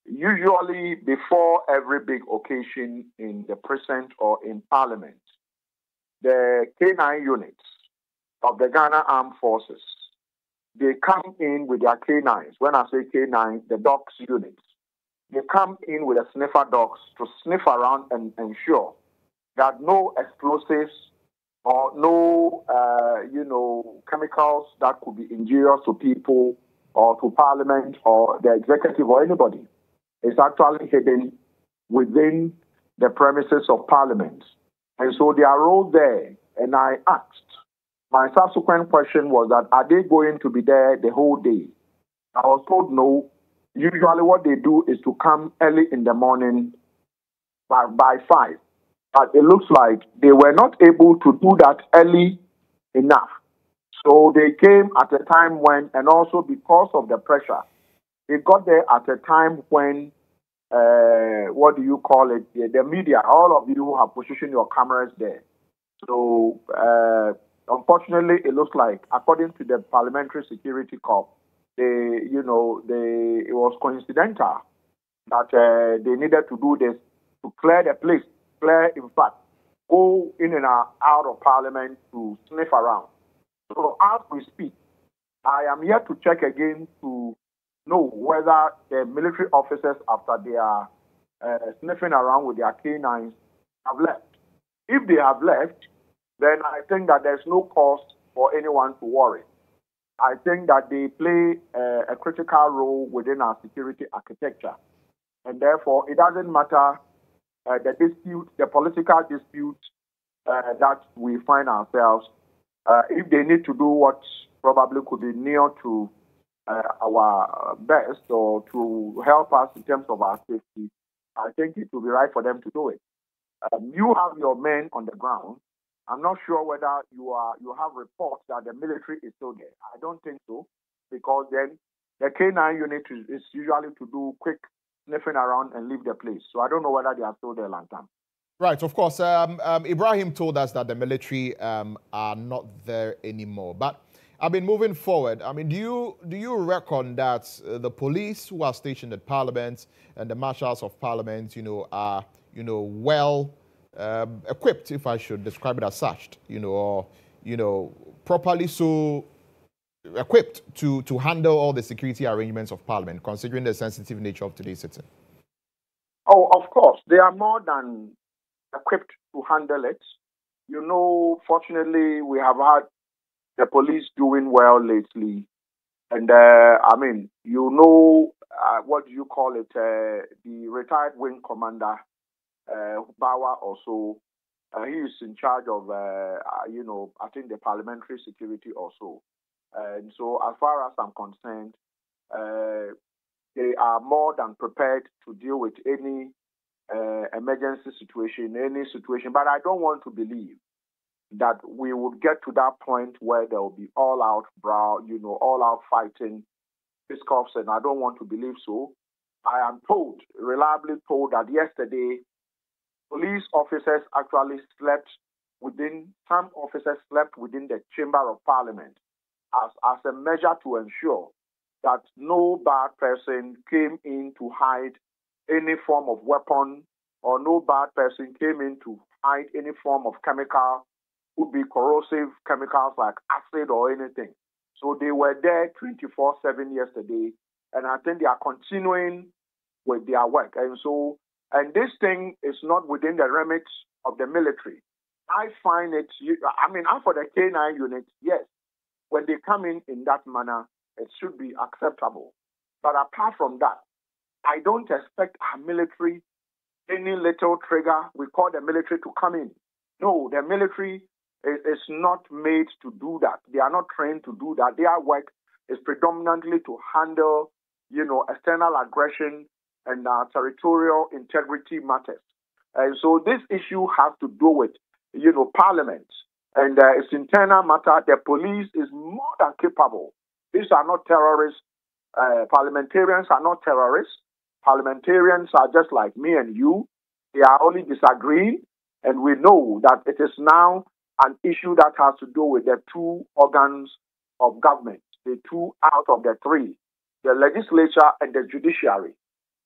usually before every big occasion in the precinct or in Parliament, the K9 units of the Ghana Armed Forces, they come in with their K9s. When I say K9, the dogs units, they come in with the sniffer dogs to sniff around and ensure that no explosives or no, chemicals that could be injurious to people or to Parliament or the executive or anybody is actually hidden within the premises of Parliament. And so they are all there. And I asked, my subsequent question was that, are they going to be there the whole day? I was told no. Usually what they do is to come early in the morning by 5. But it looks like they were not able to do that early enough. So they came at a time when, and also because of the pressure, they got there at a time when, the media, all of you have positioned your cameras there. So, unfortunately, it looks like, according to the Parliamentary Security Corps, it was coincidental that they needed to do this to clear the place, in fact, go in and out of Parliament to sniff around. So as we speak, I am here to check again to know whether the military officers, after they are sniffing around with their canines, have left. If they have left, then I think that there's no cause for anyone to worry. I think that they play a critical role within our security architecture. And therefore, it doesn't matter the dispute, the political dispute that we find ourselves. If they need to do what probably could be near to our best or to help us in terms of our safety, I think it will be right for them to do it. You have your men on the ground. I'm not sure whether you have reports that the military is still there. I don't think so, because then the K9 unit is usually to do quick sniffing around and leave the place. So I don't know whether they are still there long time. Right, of course. Ibrahim told us that the military are not there anymore. But I mean, moving forward, I mean, do you reckon that the police who are stationed at Parliament and the marshals of Parliament, are well equipped, if I should describe it as such, or properly so equipped to handle all the security arrangements of Parliament, considering the sensitive nature of today's sitting? Oh, of course, they are more than equipped to handle it. Fortunately, we have had the police doing well lately. And I mean, what do you call it? The retired wing commander, Bauer also, he is in charge of, I think the parliamentary security also. And so as far as I'm concerned, they are more than prepared to deal with any emergency situation, any situation. But I don't want to believe that we would get to that point where there will be all-out all-out fighting, fisticuffs, and I don't want to believe so. I am reliably told, that yesterday, police officers actually some officers slept within the Chamber of Parliament as a measure to ensure that no bad person came in to hide any form of weapon, or no bad person came in to hide any form of chemical, could be corrosive chemicals like acid or anything. So they were there 24/7 yesterday, and I think they are continuing with their work. And this thing is not within the remit of the military. I find it, as for the K9 unit, yes, when they come in that manner, it should be acceptable. But apart from that, I don't expect our military, any little trigger, we call the military to come in. No, the military is not made to do that. They are not trained to do that. Their work is predominantly to handle, external aggression and territorial integrity matters. And so this issue has to do with, Parliament and its internal matter. The police is more than capable. These are not terrorists. Parliamentarians are not terrorists. Parliamentarians are just like me and you. They are only disagreeing, and we know that it is now an issue that has to do with the two organs of government, the two out of the three, the legislature and the judiciary.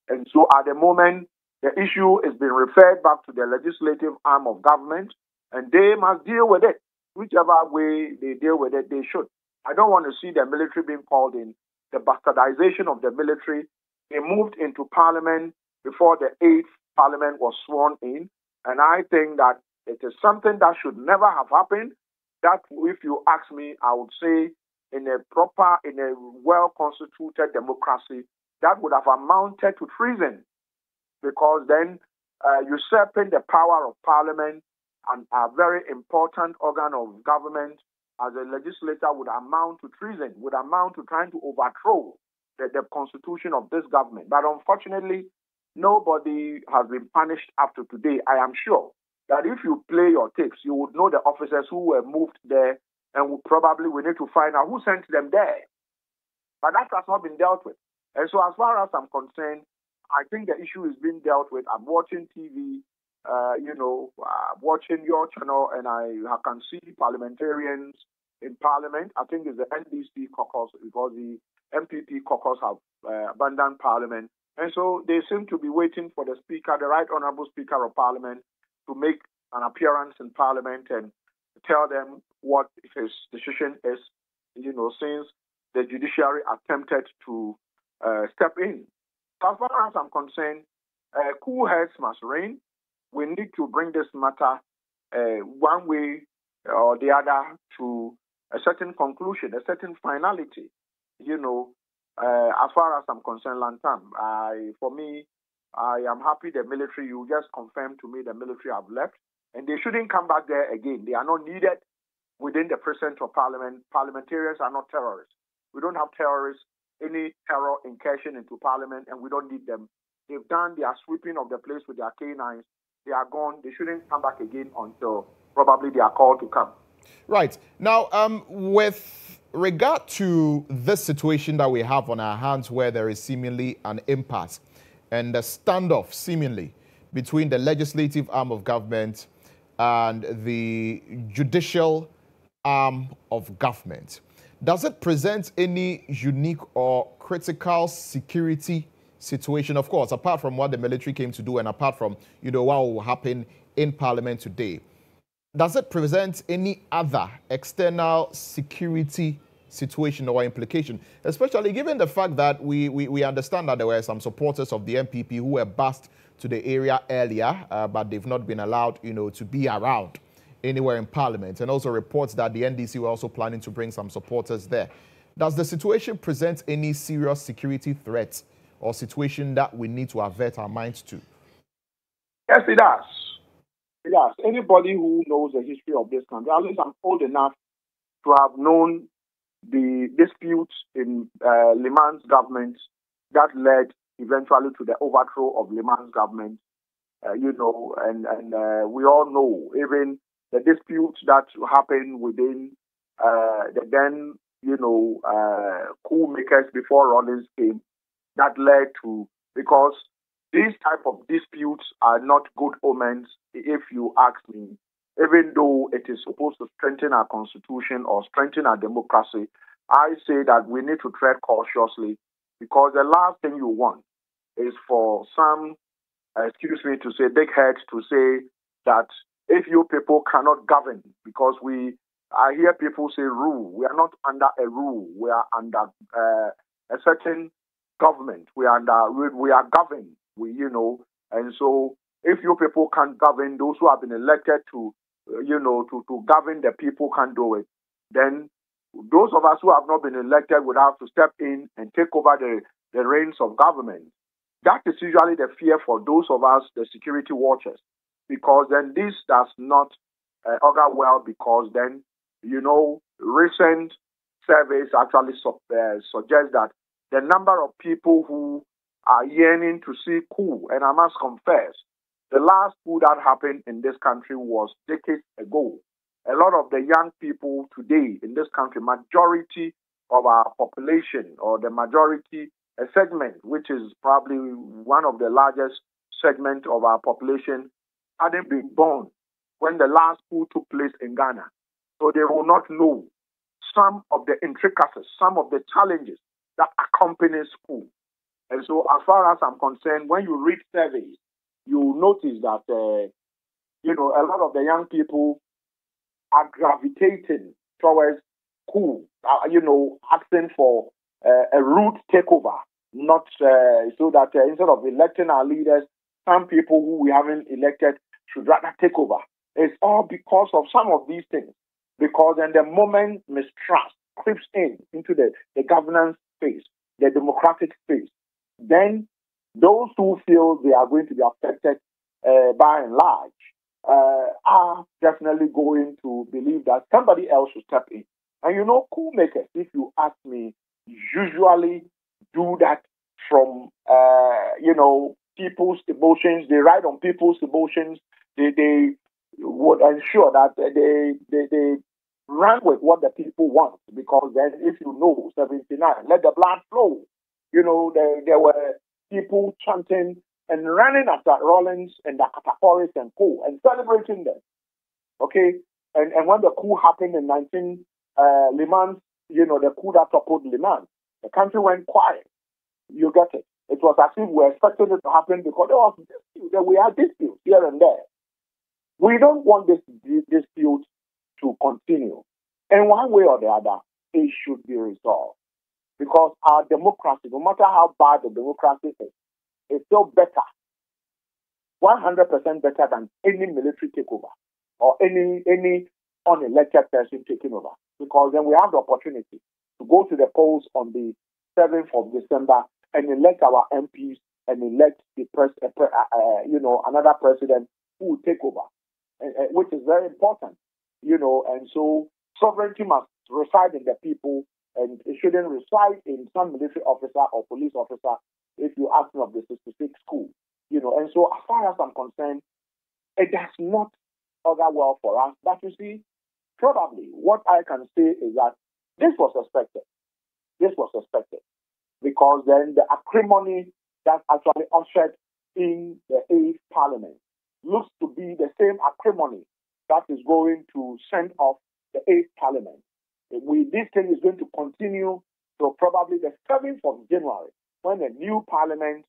And so at the moment, the issue is being referred back to the legislative arm of government, and they must deal with it. Whichever way they deal with it, they should. I don't want to see the military being called in. The bastardization of the military, they moved into Parliament before the 8th Parliament was sworn in, and I think that it is something that should never have happened. That, if you ask me, I would say in a well-constituted democracy, that would have amounted to treason, because then usurping the power of Parliament and a very important organ of government as a legislator would amount to treason, would amount to trying to overthrow the constitution of this government. But unfortunately, nobody has been punished up to today. I am sure that if you play your tapes, you would know the officers who were moved there, and we need to find out who sent them there. But that has not been dealt with. And so as far as I'm concerned, I think the issue is being dealt with. I'm watching TV, watching your channel, and I can see parliamentarians in Parliament. I think it's the NDC caucus, because the MPP caucus have abandoned Parliament. And so they seem to be waiting for the Speaker, the Right Honourable Speaker of Parliament, to make an appearance in Parliament and tell them what his decision is, since the judiciary attempted to step in. So as far as I'm concerned, cool heads must reign. We need to bring this matter one way or the other to a certain conclusion, a certain finality. As far as I'm concerned, Lantam, for me, I am happy the military, you just confirmed to me the military have left, and they shouldn't come back there again. They are not needed within the precinct of parliament. Parliamentarians are not terrorists. We don't have terrorists, any terror incursion into parliament, and we don't need them. They've done their sweeping of the place with their canines. They are gone. They shouldn't come back again until probably they are called to come. Right. Now, with regard to this situation that we have on our hands where there is seemingly an impasse and a standoff seemingly between the legislative arm of government and the judicial arm of government, does it present any unique or critical security situation? Of course, apart from what the military came to do and apart from, what will happen in Parliament today, does it present any other external security situation or implication, especially given the fact that we understand that there were some supporters of the MPP who were bussed to the area earlier, but they've not been allowed, to be around anywhere in Parliament, and also reports that the NDC were also planning to bring some supporters there. Does the situation present any serious security threats or situation that we need to avert our minds to? Yes, it does. It does. Anybody who knows the history of this country, at least I'm old enough to have known the disputes in Liman's government that led eventually to the overthrow of Liman's government, and we all know even the disputes that happened within the then, coup makers before Rollins came, that led to, because these type of disputes are not good omens, if you ask me. Even though it is supposed to strengthen our constitution or strengthen our democracy, I say that we need to tread cautiously, because the last thing you want is for some, excuse me to say, big heads to say that if you people cannot govern, because I hear people say rule. We are not under a rule. We are under a certain government. We are governed. And so if you people can't govern, those who have been elected to govern the people can't do it, then those of us who have not been elected would have to step in and take over the reins of government. That is usually the fear for those of us, the security watchers, because then this does not augur well, because then, recent surveys actually suggest that the number of people who are yearning to see coup, and I must confess, the last coup that happened in this country was decades ago. A lot of the young people today in this country, majority of our population, or the majority, a segment, which is probably one of the largest segment of our population, hadn't been born when the last coup took place in Ghana. So they will not know some of the intricacies, some of the challenges that accompany coup. And so as far as I'm concerned, when you read surveys, you notice that, a lot of the young people are gravitating towards coup, asking for a root takeover, not so that instead of electing our leaders, some people who we haven't elected should rather take over. It's all because of some of these things. Because then the moment mistrust creeps into the governance space, the democratic space, then those who feel they are going to be affected by and large are definitely going to believe that somebody else should step in. And coup makers, if you ask me, usually do that from, people's emotions. They ride on people's emotions. They would ensure that they run with what the people want, because then if 79, let the blood flow. There were people chanting and running after Rollins and the Kataporis and co and celebrating them. Okay? And when the coup happened in Liman, the coup that toppled Liman, the country went quiet. You get it? It was as if we were expecting it to happen because we had disputes here and there. We don't want this dispute to continue. And one way or the other, it should be resolved. because our democracy, no matter how bad the democracy is still better, 100% better than any military takeover or any unelected person taking over. Because then we have the opportunity to go to the polls on the 7th of December and elect our MPs and elect the another president who will take over, which is very important, and so sovereignty must reside in the people, and it shouldn't reside in some military officer or police officer, if you ask me of the 66 school, and so as far as I'm concerned, it does not augur well for us. But you see, probably what I can say is that this was suspected. This was suspected because then the acrimony that actually ushered in the 8th Parliament looks to be the same acrimony that is going to send off the 8th Parliament. This thing is going to continue to probably the 7th of January when a new Parliament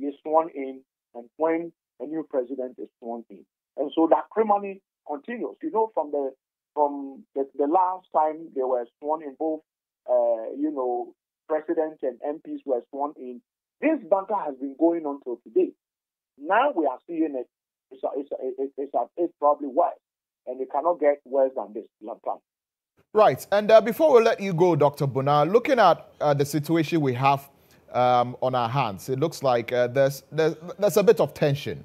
is sworn in and when a new president is sworn in. And so that acrimony continues. From the last time they were sworn in, both president and MPs were sworn in. This banter has been going on till today. Now we are seeing it. It's probably worse, and it cannot get worse than this. Right, and before we let you go, Dr. Bona, looking at the situation we have on our hands, it looks like there's a bit of tension.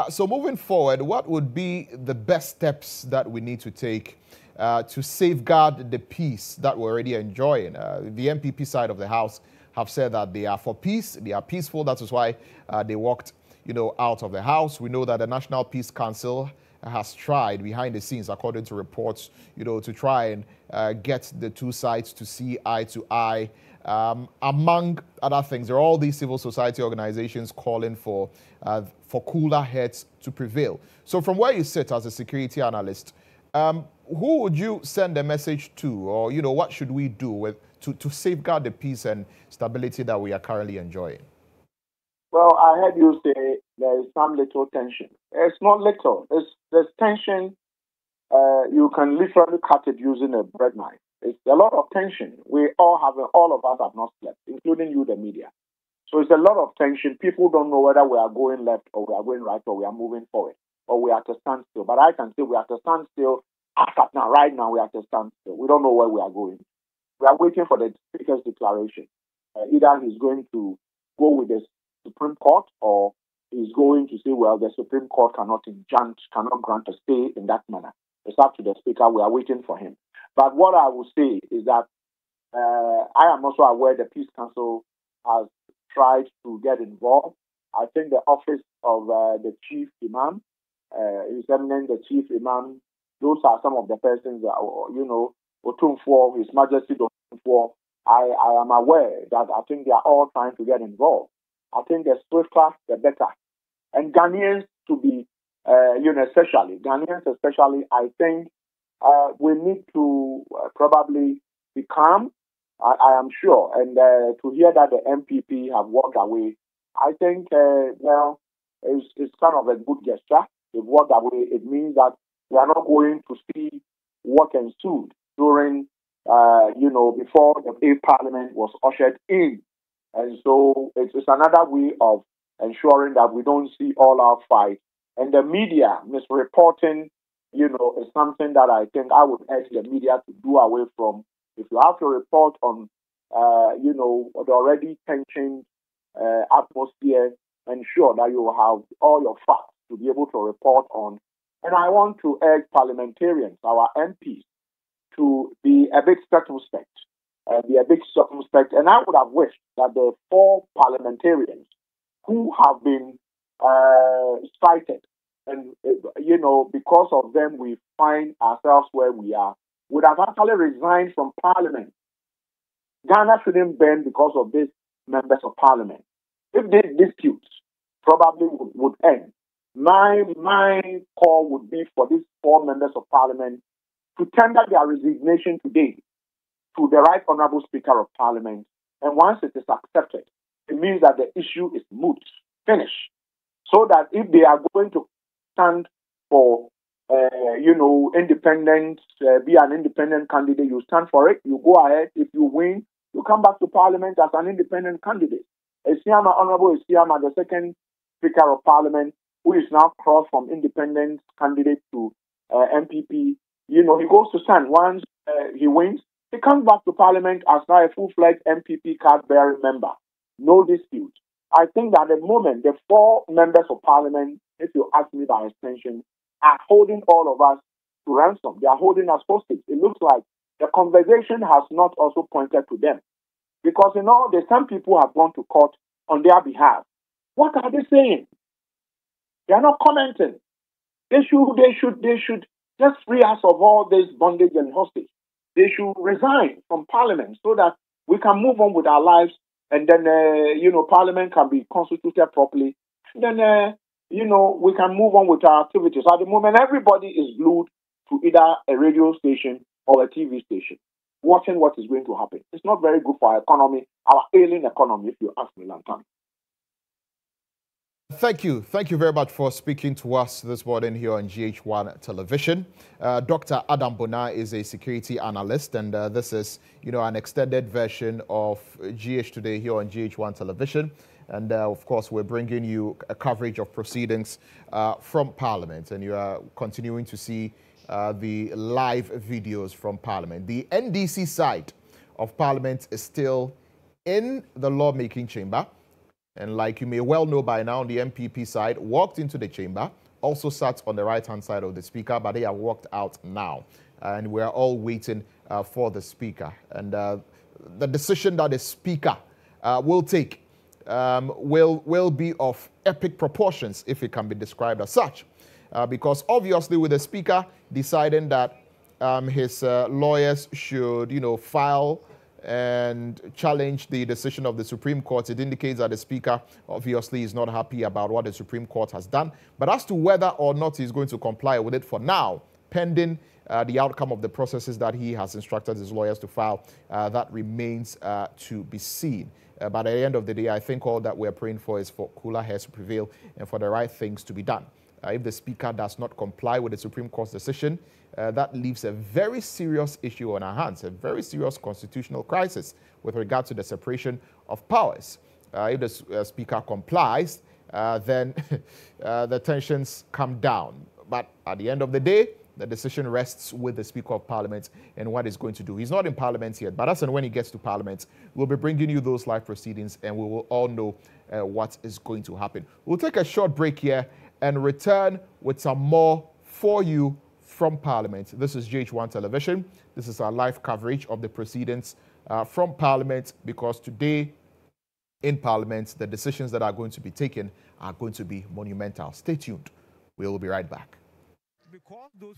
So moving forward, what would be the best steps that we need to take to safeguard the peace that we're already enjoying? The MPP side of the House have said that they are for peace, they are peaceful. That is why they walked, out of the House. We know that the National Peace Council has tried behind the scenes, according to reports, to try and get the two sides to see eye to eye. Among other things, there are all these civil society organizations calling for cooler heads to prevail. So from where you sit as a security analyst, who would you send a message to, or what should we do to safeguard the peace and stability that we are currently enjoying? Well, I heard you say there is some little tension. It's not little. There's tension. You can literally cut it using a bread knife. It's a lot of tension. All of us have not slept, including you, the media. So it's a lot of tension. People don't know whether we are going left or we are going right or we are moving forward or we are at a standstill. But I can say we are at a standstill. Right now we are at a standstill. We don't know where we are going. We are waiting for the Speaker's declaration. Either he's going to go with the Supreme Court or he's going to say, well, the Supreme Court cannot grant a stay in that manner. It's up to the Speaker. We are waiting for him. But what I will say is that I am also aware the Peace Council has tried to get involved. I think the office of the Chief Imam, His Eminence, the Chief Imam, those are some of the persons that, Otumfuo, His Majesty Otumfuo, I am aware that I think they are all trying to get involved. I think the swifter, the better. And Ghanaians to be, especially, I think we need to probably be calm, I am sure. And to hear that the MPP have walked away, I think, it's kind of a good gesture. They've walked away. It means that we are not going to see what ensued during, before the 8th Parliament was ushered in. And so it's another way of ensuring that we don't see all our fight. And the media misreporting, is something that I think I would urge the media to do away from. If you have to report on, the already tensioned atmosphere, ensure that you have all your facts to be able to report on. And I want to urge parliamentarians, our MPs, to be a bit circumspect. And I would have wished that the 4 parliamentarians who have been cited, and because of them we find ourselves where we are, would have actually resigned from Parliament. Ghana shouldn't bend because of these members of Parliament. If these disputes probably would end, my call would be for these 4 members of Parliament to tender their resignation today to the Right Honourable Speaker of Parliament. And once it is accepted, it means that the issue is moot, finished. So that if they are going to stand for, independent, be an independent candidate, you stand for it, you go ahead. If you win, you come back to Parliament as an independent candidate. Honorable Esiama, the second Speaker of Parliament, who is now crossed from independent candidate to MPP, he goes to stand. Once he wins, he comes back to Parliament as now a full-fledged MPP card-bearing member. No dispute. I think that at the moment, the 4 members of Parliament, if you ask me by extension, are holding all of us to ransom. They are holding us hostage. It looks like the conversation has not also pointed to them. Because, the some people have gone to court on their behalf. What are they saying? They are not commenting. They should just free us of all this bondage and hostage. They should resign from Parliament so that we can move on with our lives, and then, Parliament can be constituted properly. And then, we can move on with our activities. At the moment, everybody is glued to either a radio station or a TV station, watching what is going to happen. It's not very good for our economy, our ailing economy, if you ask me, Lantan. Thank you. Thank you very much for speaking to us this morning here on GHOne Television. Dr. Adam Bona is a security analyst, and this is, an extended version of GH Today here on GHOne Television. And, of course, we're bringing you a coverage of proceedings from Parliament, and you are continuing to see the live videos from Parliament. The NDC side of Parliament is still in the lawmaking chamber. And like you may well know by now, the MPP side walked into the chamber, also sat on the right-hand side of the speaker, but they have walked out now. And we're all waiting for the speaker. And the decision that the speaker will take will be of epic proportions, if it can be described as such. Because obviously with the speaker deciding that his lawyers should, file and challenge the decision of the Supreme Court, it indicates that the Speaker obviously is not happy about what the Supreme Court has done. But as to whether or not he's going to comply with it for now, pending the outcome of the processes that he has instructed his lawyers to file, that remains to be seen. But at the end of the day, I think all that we're praying for is for cooler heads to prevail and for the right things to be done. If the Speaker does not comply with the Supreme Court's decision, that leaves a very serious issue on our hands, a very serious constitutional crisis with regard to the separation of powers. If the Speaker complies, then the tensions come down. But at the end of the day, the decision rests with the Speaker of Parliament and what he's going to do. He's not in Parliament yet, but as and when he gets to Parliament, we'll be bringing you those live proceedings and we will all know what is going to happen. We'll take a short break here and return with some more for you from Parliament. This is GHOne Television. This is our live coverage of the proceedings from Parliament, because today in Parliament, the decisions that are going to be taken are going to be monumental. Stay tuned. We'll be right back. Because those